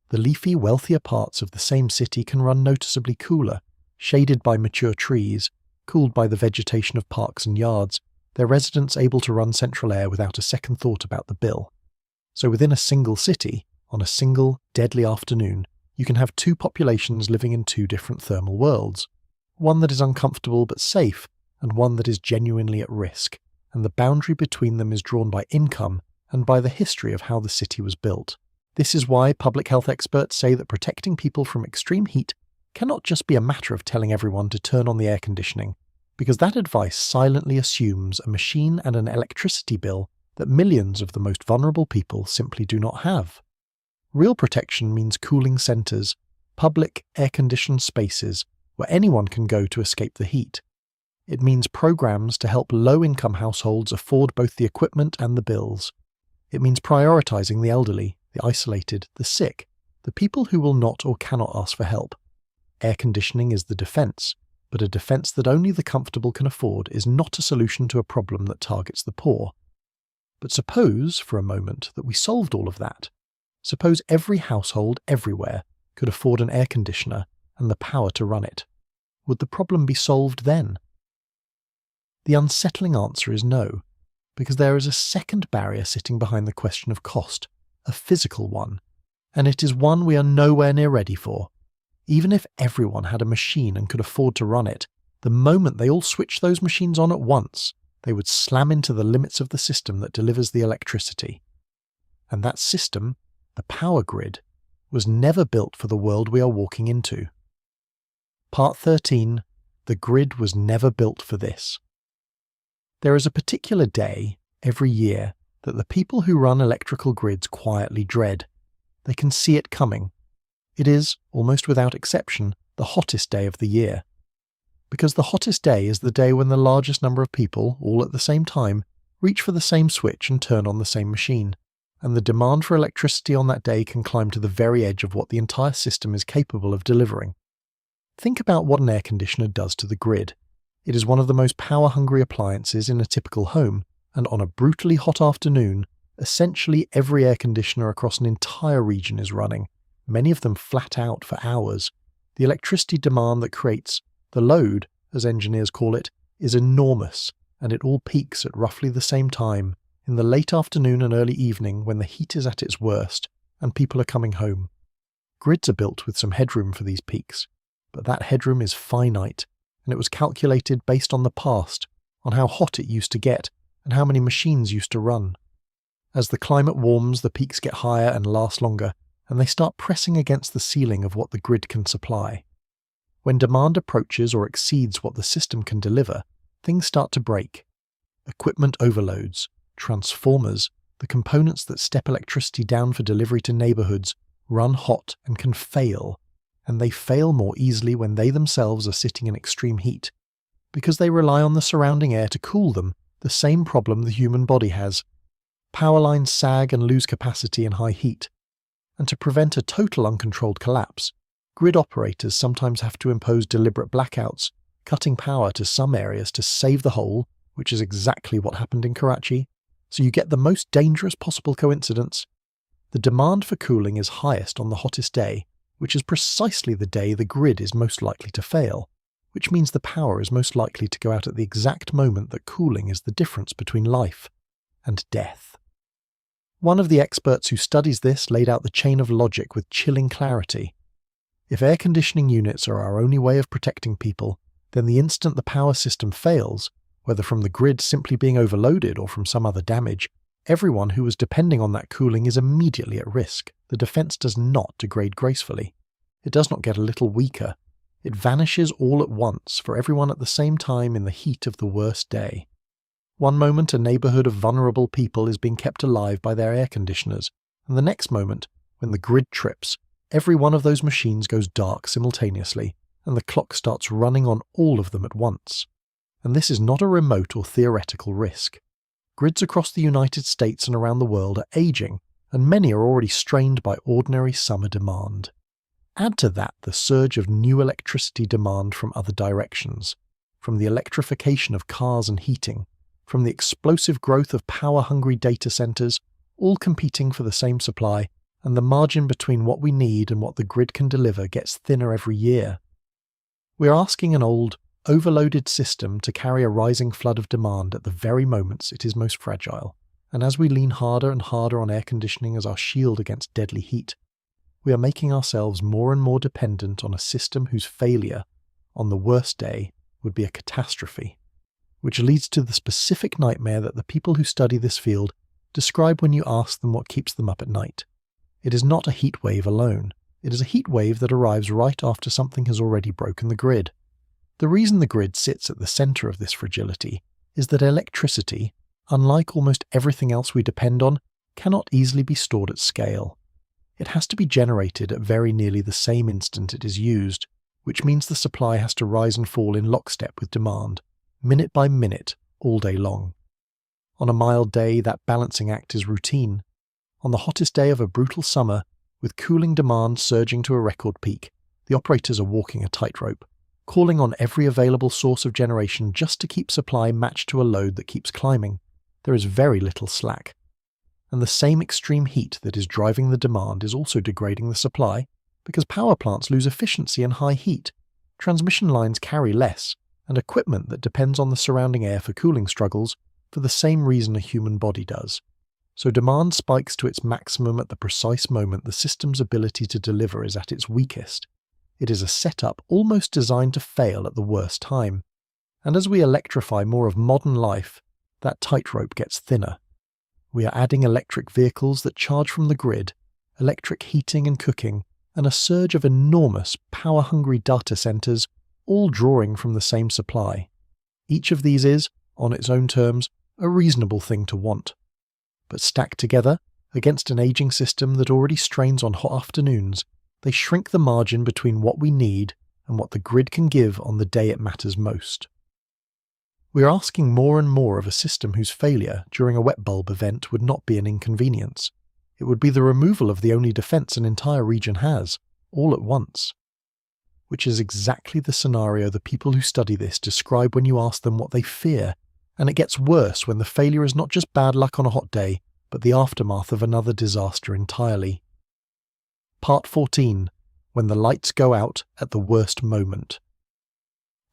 The leafy, wealthier parts of the same city can run noticeably cooler, shaded by mature trees, cooled by the vegetation of parks and yards, their residents able to run central air without a second thought about the bill. So within a single city, on a single, deadly afternoon, you can have two populations living in two different thermal worlds. One that is uncomfortable but safe, and one that is genuinely at risk, and the boundary between them is drawn by income and by the history of how the city was built. This is why public health experts say that protecting people from extreme heat cannot just be a matter of telling everyone to turn on the air conditioning, because that advice silently assumes a machine and an electricity bill that millions of the most vulnerable people simply do not have. Real protection means cooling centres, public, air-conditioned spaces where anyone can go to escape the heat. It means programs to help low-income households afford both the equipment and the bills. It means prioritising the elderly, the isolated, the sick, the people who will not or cannot ask for help. Air conditioning is the defence, but a defence that only the comfortable can afford is not a solution to a problem that targets the poor. But suppose, for a moment, that we solved all of that. Suppose every household everywhere could afford an air conditioner and the power to run it. Would the problem be solved then? The unsettling answer is no, because there is a second barrier sitting behind the question of cost, a physical one, and it is one we are nowhere near ready for. Even if everyone had a machine and could afford to run it, the moment they all switched those machines on at once, they would slam into the limits of the system that delivers the electricity. And that system, the power grid, was never built for the world we are walking into. Part 13. The grid was never built for this. There is a particular day, every year, that the people who run electrical grids quietly dread. They can see it coming. It is, almost without exception, the hottest day of the year. Because the hottest day is the day when the largest number of people, all at the same time, reach for the same switch and turn on the same machine, and the demand for electricity on that day can climb to the very edge of what the entire system is capable of delivering. Think about what an air conditioner does to the grid. It is one of the most power-hungry appliances in a typical home, and on a brutally hot afternoon, essentially every air conditioner across an entire region is running, many of them flat out for hours. The electricity demand that creates the load, as engineers call it, is enormous, and it all peaks at roughly the same time, in the late afternoon and early evening when the heat is at its worst and people are coming home. Grids are built with some headroom for these peaks, but that headroom is finite, and it was calculated based on the past, on how hot it used to get and how many machines used to run. As the climate warms, the peaks get higher and last longer, and they start pressing against the ceiling of what the grid can supply. When demand approaches or exceeds what the system can deliver, things start to break. Equipment overloads, transformers, the components that step electricity down for delivery to neighborhoods, run hot and can fail, and they fail more easily when they themselves are sitting in extreme heat, because they rely on the surrounding air to cool them, the same problem the human body has. Power lines sag and lose capacity in high heat, and to prevent a total uncontrolled collapse, grid operators sometimes have to impose deliberate blackouts, cutting power to some areas to save the whole, which is exactly what happened in Karachi, so you get the most dangerous possible coincidence. The demand for cooling is highest on the hottest day, which is precisely the day the grid is most likely to fail, which means the power is most likely to go out at the exact moment that cooling is the difference between life and death. One of the experts who studies this laid out the chain of logic with chilling clarity. If air conditioning units are our only way of protecting people, then the instant the power system fails, whether from the grid simply being overloaded or from some other damage, everyone who was depending on that cooling is immediately at risk. The defense does not degrade gracefully. It does not get a little weaker. It vanishes all at once for everyone at the same time in the heat of the worst day. One moment a neighborhood of vulnerable people is being kept alive by their air conditioners, and the next moment, when the grid trips, every one of those machines goes dark simultaneously, and the clock starts running on all of them at once. And this is not a remote or theoretical risk. Grids across the United States and around the world are aging, and many are already strained by ordinary summer demand. Add to that the surge of new electricity demand from other directions, from the electrification of cars and heating, from the explosive growth of power-hungry data centers, all competing for the same supply, and the margin between what we need and what the grid can deliver gets thinner every year. We're asking an old, overloaded system to carry a rising flood of demand at the very moments it is most fragile, and as we lean harder and harder on air conditioning as our shield against deadly heat, we are making ourselves more and more dependent on a system whose failure, on the worst day, would be a catastrophe, which leads to the specific nightmare that the people who study this field describe when you ask them what keeps them up at night. It is not a heat wave alone. It is a heat wave that arrives right after something has already broken the grid. The reason the grid sits at the center of this fragility is that electricity, unlike almost everything else we depend on, cannot easily be stored at scale. It has to be generated at very nearly the same instant it is used, which means the supply has to rise and fall in lockstep with demand, minute by minute, all day long. On a mild day, that balancing act is routine. On the hottest day of a brutal summer, with cooling demand surging to a record peak, the operators are walking a tightrope, calling on every available source of generation just to keep supply matched to a load that keeps climbing. There is very little slack. And the same extreme heat that is driving the demand is also degrading the supply, because power plants lose efficiency in high heat, transmission lines carry less, and equipment that depends on the surrounding air for cooling struggles for the same reason a human body does. So demand spikes to its maximum at the precise moment the system's ability to deliver is at its weakest. It is a setup almost designed to fail at the worst time. And as we electrify more of modern life, that tightrope gets thinner. We are adding electric vehicles that charge from the grid, electric heating and cooking, and a surge of enormous, power-hungry data centers, all drawing from the same supply. Each of these is, on its own terms, a reasonable thing to want. But stacked together, against an aging system that already strains on hot afternoons, they shrink the margin between what we need and what the grid can give on the day it matters most. We are asking more and more of a system whose failure during a wet bulb event would not be an inconvenience. It would be the removal of the only defense an entire region has, all at once. Which is exactly the scenario the people who study this describe when you ask them what they fear, and it gets worse when the failure is not just bad luck on a hot day, but the aftermath of another disaster entirely. Part 14. When the lights go out at the worst moment.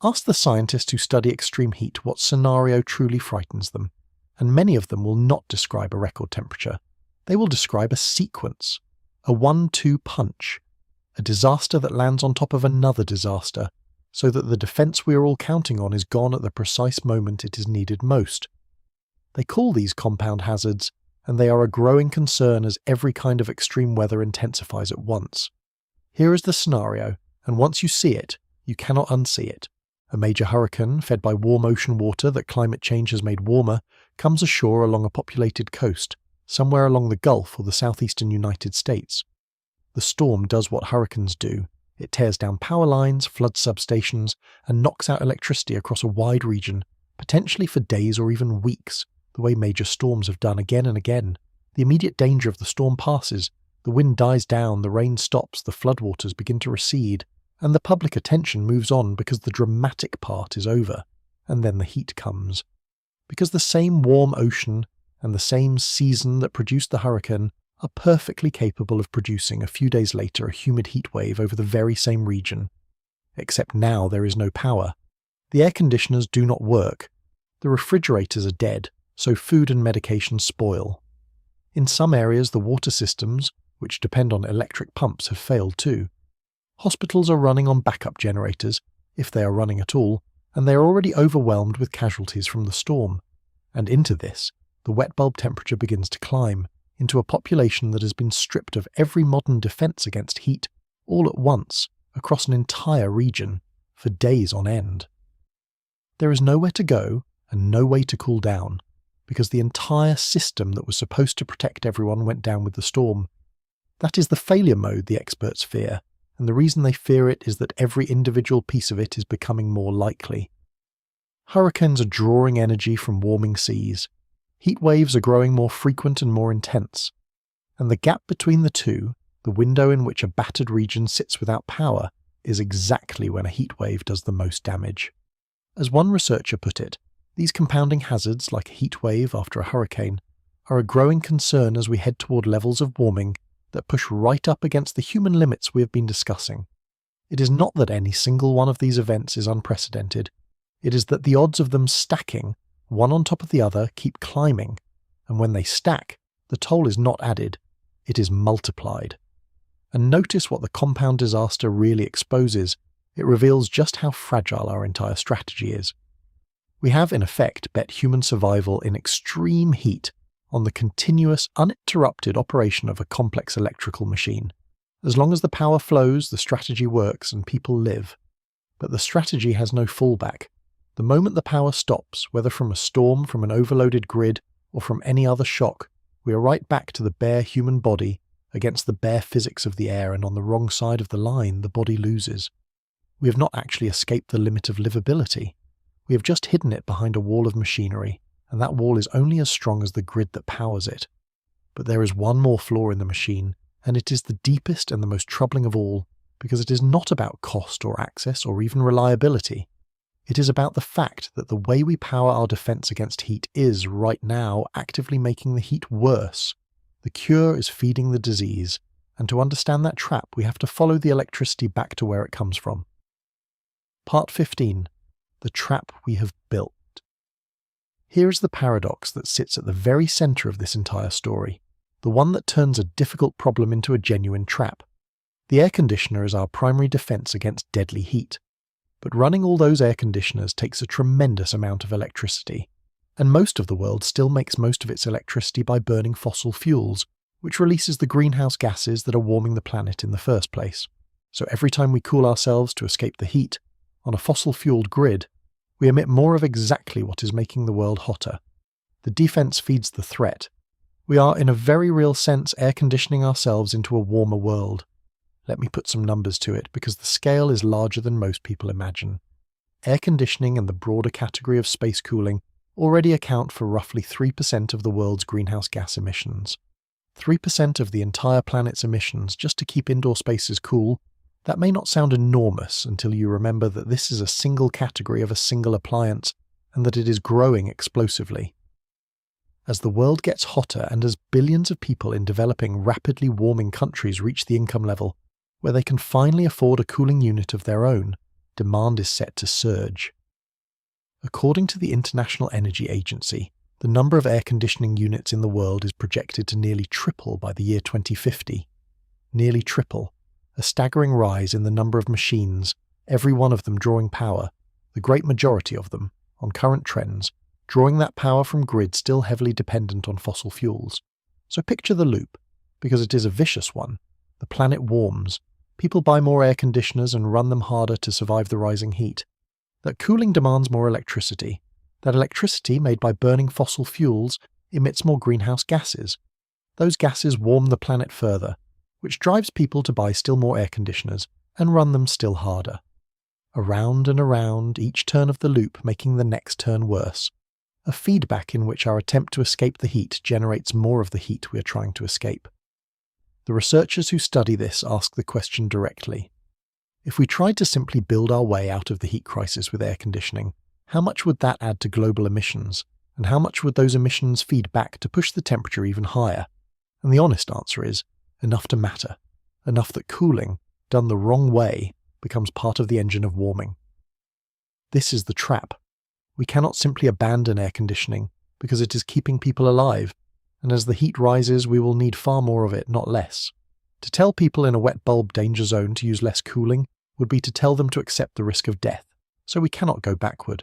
Ask the scientists who study extreme heat what scenario truly frightens them, and many of them will not describe a record temperature. They will describe a sequence, a 1-2 punch, a disaster that lands on top of another disaster, so that the defense we are all counting on is gone at the precise moment it is needed most. They call these compound hazards, and they are a growing concern as every kind of extreme weather intensifies at once. Here is the scenario, and once you see it, you cannot unsee it. A major hurricane, fed by warm ocean water that climate change has made warmer, comes ashore along a populated coast, somewhere along the Gulf or the southeastern United States. The storm does what hurricanes do. It tears down power lines, floods substations, and knocks out electricity across a wide region, potentially for days or even weeks, the way major storms have done again and again. The immediate danger of the storm passes, the wind dies down, the rain stops, the floodwaters begin to recede, and the public attention moves on because the dramatic part is over, and then the heat comes. Because the same warm ocean and the same season that produced the hurricane are perfectly capable of producing a few days later a humid heat wave over the very same region. Except now there is no power. The air conditioners do not work. The refrigerators are dead, so food and medication spoil. In some areas the water systems, which depend on electric pumps, have failed too. Hospitals are running on backup generators, if they are running at all, and they are already overwhelmed with casualties from the storm. And into this, the wet bulb temperature begins to climb, into a population that has been stripped of every modern defense against heat, all at once, across an entire region, for days on end. There is nowhere to go and no way to cool down, because the entire system that was supposed to protect everyone went down with the storm. That is the failure mode the experts fear, and the reason they fear it is that every individual piece of it is becoming more likely. Hurricanes are drawing energy from warming seas. Heat waves are growing more frequent and more intense. And the gap between the two, the window in which a battered region sits without power, is exactly when a heat wave does the most damage. As one researcher put it, these compounding hazards, like a heat wave after a hurricane, are a growing concern as we head toward levels of warming that push right up against the human limits we have been discussing. It is not that any single one of these events is unprecedented. It is that the odds of them stacking, one on top of the other, keep climbing, and when they stack, the toll is not added, it is multiplied. And notice what the compound disaster really exposes. It reveals just how fragile our entire strategy is. We have, in effect, bet human survival in extreme heat on the continuous, uninterrupted operation of a complex electrical machine. As long as the power flows, the strategy works and people live. But the strategy has no fallback. The moment the power stops, whether from a storm, from an overloaded grid, or from any other shock, we are right back to the bare human body against the bare physics of the air, and on the wrong side of the line, the body loses. We have not actually escaped the limit of livability. We have just hidden it behind a wall of machinery, and that wall is only as strong as the grid that powers it. But there is one more flaw in the machine, and it is the deepest and the most troubling of all, because it is not about cost or access or even reliability. It is about the fact that the way we power our defense against heat is, right now, actively making the heat worse. The cure is feeding the disease, and to understand that trap, we have to follow the electricity back to where it comes from. Part 15. The trap we have built. Here is the paradox that sits at the very centre of this entire story, the one that turns a difficult problem into a genuine trap. The air conditioner is our primary defense against deadly heat. But running all those air conditioners takes a tremendous amount of electricity, and most of the world still makes most of its electricity by burning fossil fuels, which releases the greenhouse gases that are warming the planet in the first place. So every time we cool ourselves to escape the heat, on a fossil-fueled grid, we emit more of exactly what is making the world hotter. The defense feeds the threat. We are, in a very real sense, air conditioning ourselves into a warmer world. Let me put some numbers to it, because the scale is larger than most people imagine. Air conditioning and the broader category of space cooling already account for roughly 3% of the world's greenhouse gas emissions. 3% of the entire planet's emissions just to keep indoor spaces cool. That may not sound enormous until you remember that this is a single category of a single appliance, and that it is growing explosively. As the world gets hotter and as billions of people in developing, rapidly warming countries reach the income level where they can finally afford a cooling unit of their own, demand is set to surge. According to the International Energy Agency, the number of air conditioning units in the world is projected to nearly triple by the year 2050. Nearly triple. A staggering rise in the number of machines, every one of them drawing power, the great majority of them, on current trends, drawing that power from grids still heavily dependent on fossil fuels. So picture the loop, because it is a vicious one. The planet warms. People buy more air conditioners and run them harder to survive the rising heat. That cooling demands more electricity. That electricity made by burning fossil fuels emits more greenhouse gases. Those gases warm the planet further, which drives people to buy still more air conditioners and run them still harder. Around and around, each turn of the loop making the next turn worse. A feedback in which our attempt to escape the heat generates more of the heat we are trying to escape. The researchers who study this ask the question directly. If we tried to simply build our way out of the heat crisis with air conditioning, how much would that add to global emissions? And how much would those emissions feed back to push the temperature even higher? And the honest answer is, enough to matter. Enough that cooling, done the wrong way, becomes part of the engine of warming. This is the trap. We cannot simply abandon air conditioning because it is keeping people alive, and as the heat rises we will need far more of it, not less. To tell people in a wet bulb danger zone to use less cooling would be to tell them to accept the risk of death, so we cannot go backward.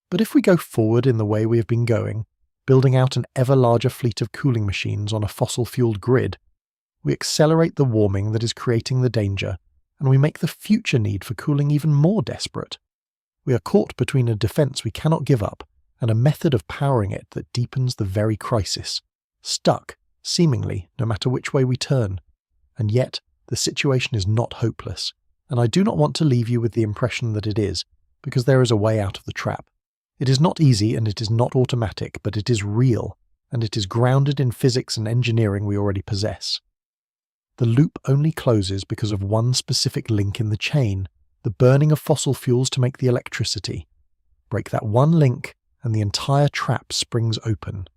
But if we go forward in the way we have been going, building out an ever larger fleet of cooling machines on a fossil-fueled grid, we accelerate the warming that is creating the danger, and we make the future need for cooling even more desperate. We are caught between a defense we cannot give up and a method of powering it that deepens the very crisis, stuck, seemingly, no matter which way we turn. And yet, the situation is not hopeless, and I do not want to leave you with the impression that it is, because there is a way out of the trap. It is not easy and it is not automatic, but it is real, and it is grounded in physics and engineering we already possess. The loop only closes because of one specific link in the chain, the burning of fossil fuels to make the electricity. Break that one link and the entire trap springs open.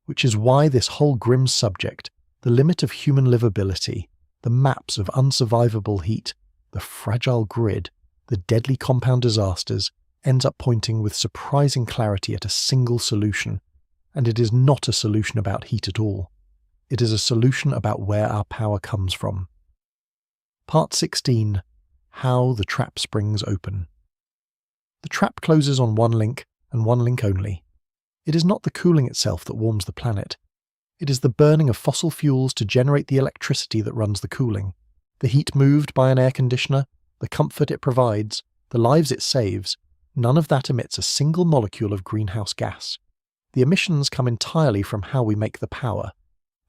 Which is why this whole grim subject, the limit of human livability, the maps of unsurvivable heat, the fragile grid, the deadly compound disasters, ends up pointing with surprising clarity at a single solution. And it is not a solution about heat at all. It is a solution about where our power comes from. Part 16. How the trap springs open. The trap closes on one link, and one link only. It is not the cooling itself that warms the planet. It is the burning of fossil fuels to generate the electricity that runs the cooling. The heat moved by an air conditioner, the comfort it provides, the lives it saves, none of that emits a single molecule of greenhouse gas. The emissions come entirely from how we make the power.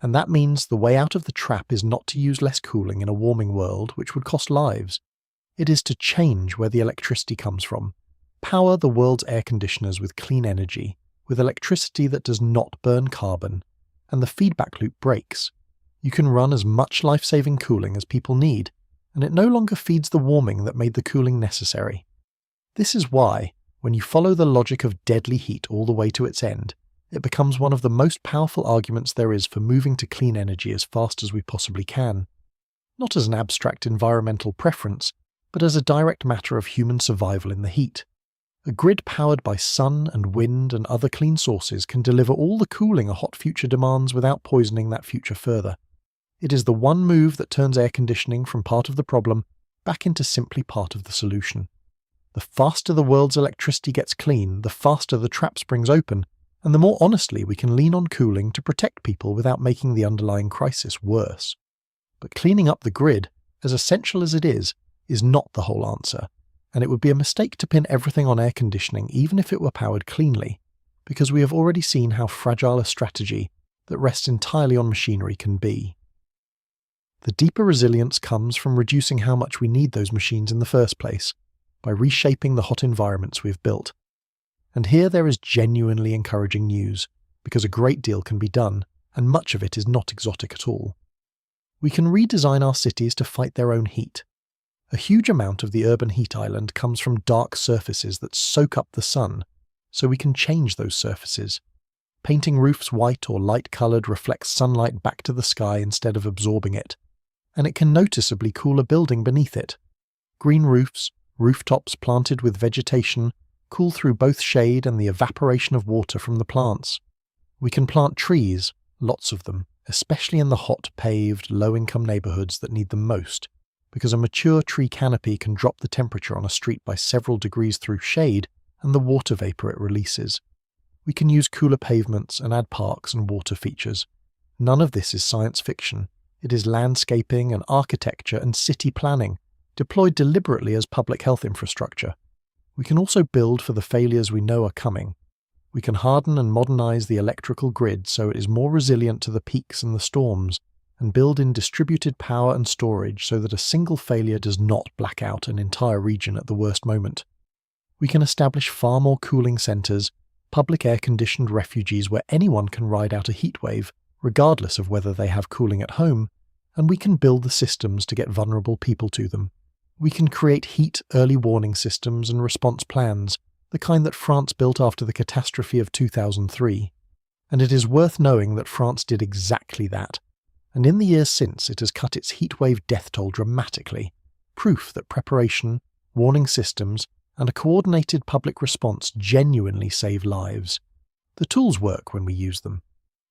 And that means the way out of the trap is not to use less cooling in a warming world, which would cost lives. It is to change where the electricity comes from. Power the world's air conditioners with clean energy, with electricity that does not burn carbon, and the feedback loop breaks. You can run as much life-saving cooling as people need, and it no longer feeds the warming that made the cooling necessary. This is why, when you follow the logic of deadly heat all the way to its end, it becomes one of the most powerful arguments there is for moving to clean energy as fast as we possibly can. Not as an abstract environmental preference, but as a direct matter of human survival in the heat. A grid powered by sun and wind and other clean sources can deliver all the cooling a hot future demands without poisoning that future further. It is the one move that turns air conditioning from part of the problem back into simply part of the solution. The faster the world's electricity gets clean, the faster the trap springs open, and the more honestly we can lean on cooling to protect people without making the underlying crisis worse. But cleaning up the grid, as essential as it is not the whole answer, and it would be a mistake to pin everything on air conditioning even if it were powered cleanly, because we have already seen how fragile a strategy that rests entirely on machinery can be. The deeper resilience comes from reducing how much we need those machines in the first place, by reshaping the hot environments we have built. And here there is genuinely encouraging news, because a great deal can be done, and much of it is not exotic at all. We can redesign our cities to fight their own heat. A huge amount of the urban heat island comes from dark surfaces that soak up the sun, so we can change those surfaces. Painting roofs white or light-coloured reflects sunlight back to the sky instead of absorbing it, and it can noticeably cool a building beneath it. Green roofs, rooftops planted with vegetation, cool through both shade and the evaporation of water from the plants. We can plant trees, lots of them, especially in the hot, paved, low-income neighbourhoods that need them most, because a mature tree canopy can drop the temperature on a street by several degrees through shade and the water vapour it releases. We can use cooler pavements and add parks and water features. None of this is science fiction. It is landscaping and architecture and city planning, deployed deliberately as public health infrastructure. We can also build for the failures we know are coming. We can harden and modernize the electrical grid so it is more resilient to the peaks and the storms, and build in distributed power and storage so that a single failure does not black out an entire region at the worst moment. We can establish far more cooling centres, public air-conditioned refuges where anyone can ride out a heatwave, regardless of whether they have cooling at home, and we can build the systems to get vulnerable people to them. We can create heat early warning systems and response plans, the kind that France built after the catastrophe of 2003. And it is worth knowing that France did exactly that. And in the years since, it has cut its heatwave death toll dramatically, proof that preparation, warning systems, and a coordinated public response genuinely save lives. The tools work when we use them.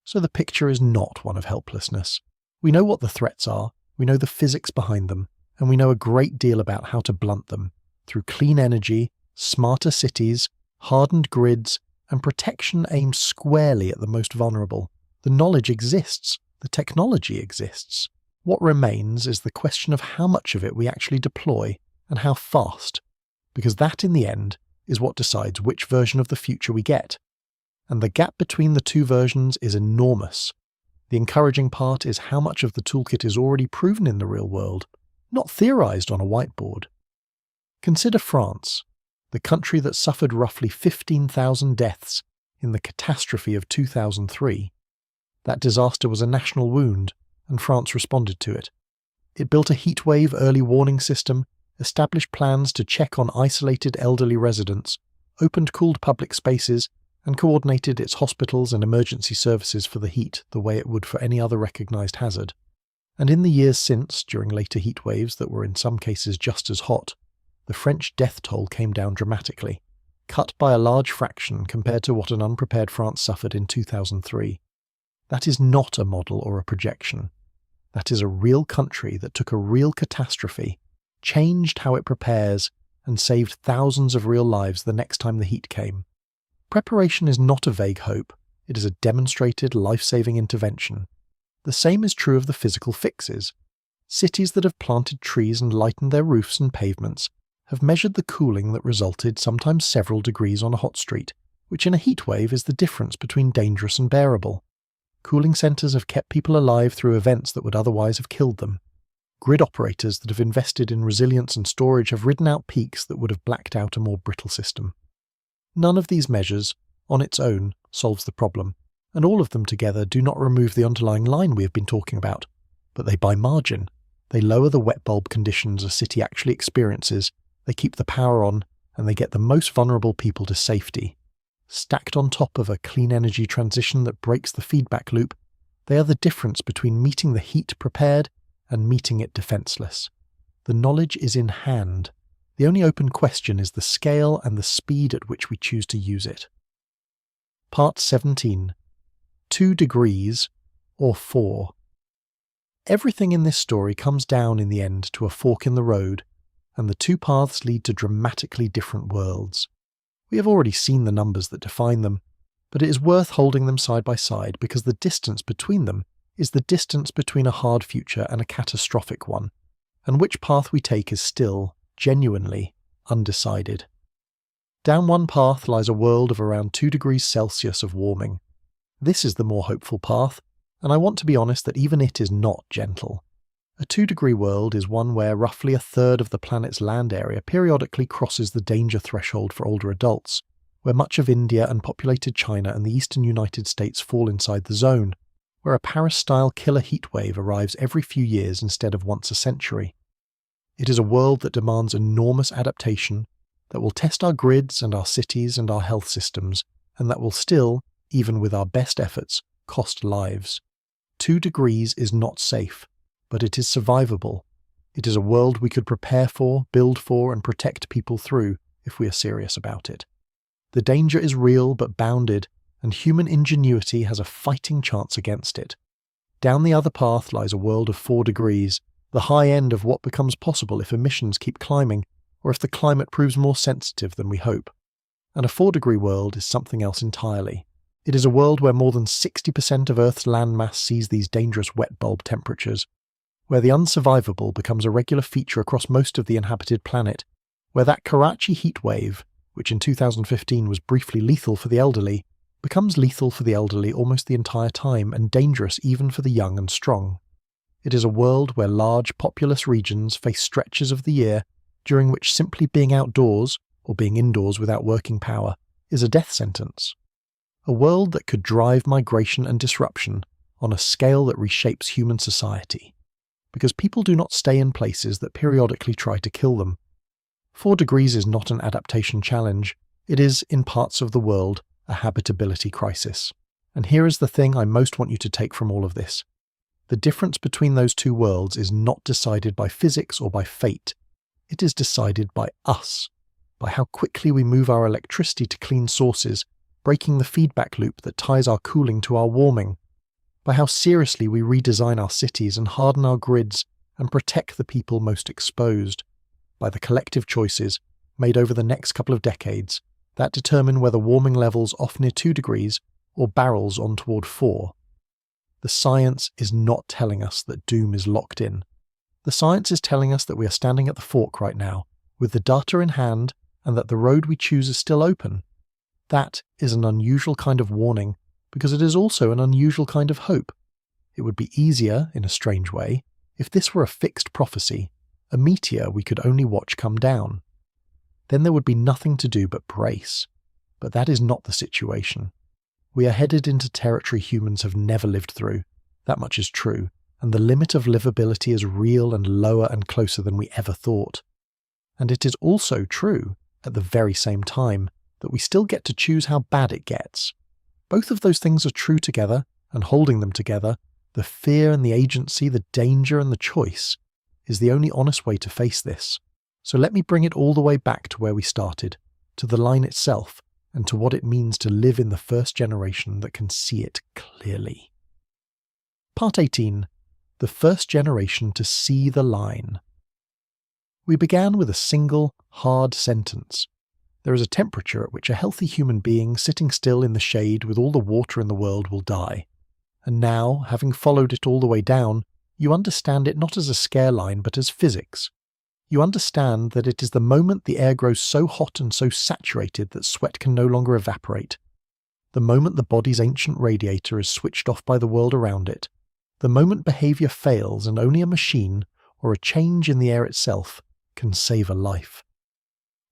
So the picture is not one of helplessness. We know what the threats are, we know the physics behind them, and we know a great deal about how to blunt them, through clean energy, smarter cities, hardened grids, and protection aimed squarely at the most vulnerable. The knowledge exists. The technology exists. What remains is the question of how much of it we actually deploy and how fast, because that in the end is what decides which version of the future we get. And the gap between the two versions is enormous. The encouraging part is how much of the toolkit is already proven in the real world, not theorized on a whiteboard. Consider France, the country that suffered roughly 15,000 deaths in the catastrophe of 2003. That disaster was a national wound, and France responded to it. It built a heatwave early warning system, established plans to check on isolated elderly residents, opened cooled public spaces, and coordinated its hospitals and emergency services for the heat the way it would for any other recognised hazard. And in the years since, during later heatwaves that were in some cases just as hot, the French death toll came down dramatically, cut by a large fraction compared to what an unprepared France suffered in 2003. That is not a model or a projection. That is a real country that took a real catastrophe, changed how it prepares, and saved thousands of real lives the next time the heat came. Preparation is not a vague hope, it is a demonstrated life-saving intervention. The same is true of the physical fixes. Cities that have planted trees and lightened their roofs and pavements have measured the cooling that resulted sometimes several degrees on a hot street, which in a heatwave is the difference between dangerous and bearable. Cooling centres have kept people alive through events that would otherwise have killed them. Grid operators that have invested in resilience and storage have ridden out peaks that would have blacked out a more brittle system. None of these measures, on its own, solves the problem, and all of them together do not remove the underlying line we have been talking about, but they by margin. They lower the wet bulb conditions a city actually experiences, they keep the power on, and they get the most vulnerable people to safety. Stacked on top of a clean energy transition that breaks the feedback loop, they are the difference between meeting the heat prepared and meeting it defenceless. The knowledge is in hand. The only open question is the scale and the speed at which we choose to use it. Part 17. 2 degrees or 4. Everything in this story comes down in the end to a fork in the road, and the two paths lead to dramatically different worlds. We have already seen the numbers that define them, but it is worth holding them side by side because the distance between them is the distance between a hard future and a catastrophic one, and which path we take is still, genuinely, undecided. Down one path lies a world of around 2 degrees Celsius of warming. This is the more hopeful path, and I want to be honest that even it is not gentle. A 2-degree world is one where roughly a third of the planet's land area periodically crosses the danger threshold for older adults, where much of India and populated China and the eastern United States fall inside the zone, where a Paris-style killer heatwave arrives every few years instead of once a century. It is a world that demands enormous adaptation, that will test our grids and our cities and our health systems, and that will still, even with our best efforts, cost lives. 2 degrees is not safe, but it is survivable. It is a world we could prepare for, build for, and protect people through if we are serious about it. The danger is real but bounded, and human ingenuity has a fighting chance against it. Down the other path lies a world of 4 degrees, the high end of what becomes possible if emissions keep climbing, or if the climate proves more sensitive than we hope. And a 4-degree world is something else entirely. It is a world where more than 60% of Earth's landmass sees these dangerous wet bulb temperatures, where the unsurvivable becomes a regular feature across most of the inhabited planet, where that Karachi heatwave, which in 2015 was briefly lethal for the elderly, becomes lethal for the elderly almost the entire time and dangerous even for the young and strong. It is a world where large populous regions face stretches of the year during which simply being outdoors, or being indoors without working power, is a death sentence. A world that could drive migration and disruption on a scale that reshapes human society. Because people do not stay in places that periodically try to kill them. 4 degrees is not an adaptation challenge, it is, in parts of the world, a habitability crisis. And here is the thing I most want you to take from all of this. The difference between those two worlds is not decided by physics or by fate. It is decided by us, by how quickly we move our electricity to clean sources, breaking the feedback loop that ties our cooling to our warming, by how seriously we redesign our cities and harden our grids and protect the people most exposed, by the collective choices made over the next couple of decades that determine whether warming levels off near 2 degrees or barrels on toward 4. The science is not telling us that doom is locked in. The science is telling us that we are standing at the fork right now, with the data in hand, and that the road we choose is still open. That is an unusual kind of warning, because it is also an unusual kind of hope. It would be easier, in a strange way, if this were a fixed prophecy, a meteor we could only watch come down. Then there would be nothing to do but brace. But that is not the situation. We are headed into territory humans have never lived through. That much is true, and the limit of livability is real and lower and closer than we ever thought. And it is also true, at the very same time, that we still get to choose how bad it gets. Both of those things are true together, and holding them together, the fear and the agency, the danger and the choice, is the only honest way to face this. So let me bring it all the way back to where we started, to the line itself, and to what it means to live in the first generation that can see it clearly. Part 18. The first generation to see the line. We began with a single, hard sentence. There is a temperature at which a healthy human being sitting still in the shade with all the water in the world will die. And now, having followed it all the way down, you understand it not as a scare line but as physics. You understand that it is the moment the air grows so hot and so saturated that sweat can no longer evaporate. The moment the body's ancient radiator is switched off by the world around it. The moment behaviour fails and only a machine, or a change in the air itself, can save a life.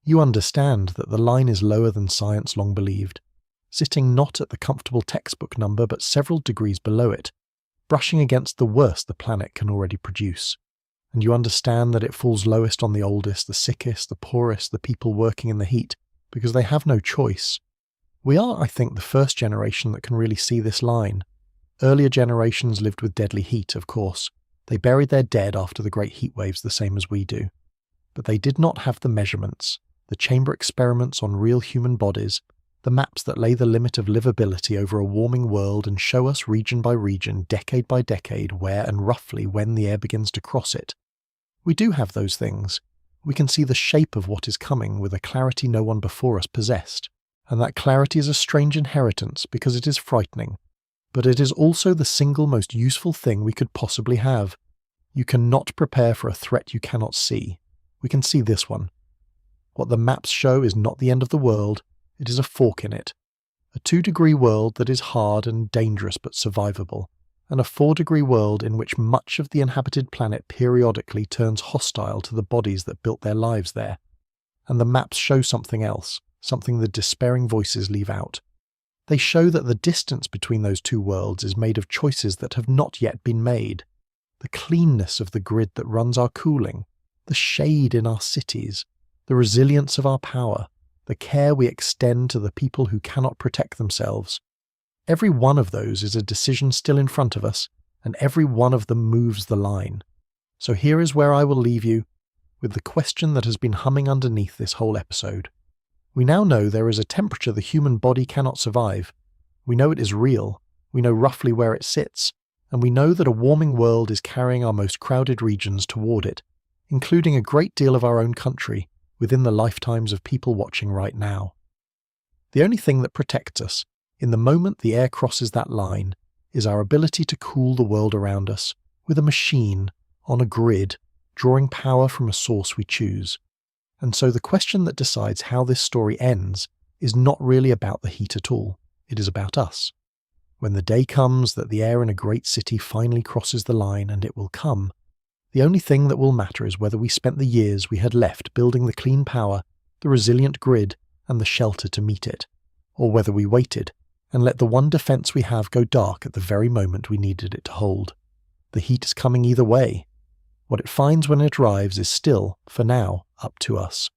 You understand that the line is lower than science long believed, sitting not at the comfortable textbook number but several degrees below it, brushing against the worst the planet can already produce. And you understand that it falls lowest on the oldest, the sickest, the poorest, the people working in the heat, because they have no choice. We are, I think, the first generation that can really see this line. Earlier generations lived with deadly heat, of course. They buried their dead after the great heat waves the same as we do. But they did not have the measurements, the chamber experiments on real human bodies, the maps that lay the limit of livability over a warming world and show us region by region, decade by decade, where and roughly when the air begins to cross it. We do have those things. We can see the shape of what is coming with a clarity no one before us possessed. And that clarity is a strange inheritance because it is frightening. But it is also the single most useful thing we could possibly have. You cannot prepare for a threat you cannot see. We can see this one. What the maps show is not the end of the world, it is a fork in it. A 2-degree world that is hard and dangerous but survivable, and a 4-degree world in which much of the inhabited planet periodically turns hostile to the bodies that built their lives there. And the maps show something else, something the despairing voices leave out. They show that the distance between those two worlds is made of choices that have not yet been made. The cleanness of the grid that runs our cooling, the shade in our cities, the resilience of our power, the care we extend to the people who cannot protect themselves. Every one of those is a decision still in front of us, and every one of them moves the line. So here is where I will leave you, with the question that has been humming underneath this whole episode. We now know there is a temperature the human body cannot survive. We know it is real, we know roughly where it sits, and we know that a warming world is carrying our most crowded regions toward it, including a great deal of our own country, within the lifetimes of people watching right now. The only thing that protects us, in the moment the air crosses that line, is our ability to cool the world around us, with a machine, on a grid, drawing power from a source we choose. And so the question that decides how this story ends is not really about the heat at all. It is about us. When the day comes that the air in a great city finally crosses the line, and it will come, the only thing that will matter is whether we spent the years we had left building the clean power, the resilient grid, and the shelter to meet it, or whether we waited and let the one defense we have go dark at the very moment we needed it to hold. The heat is coming either way. What it finds when it arrives is still, for now, up to us.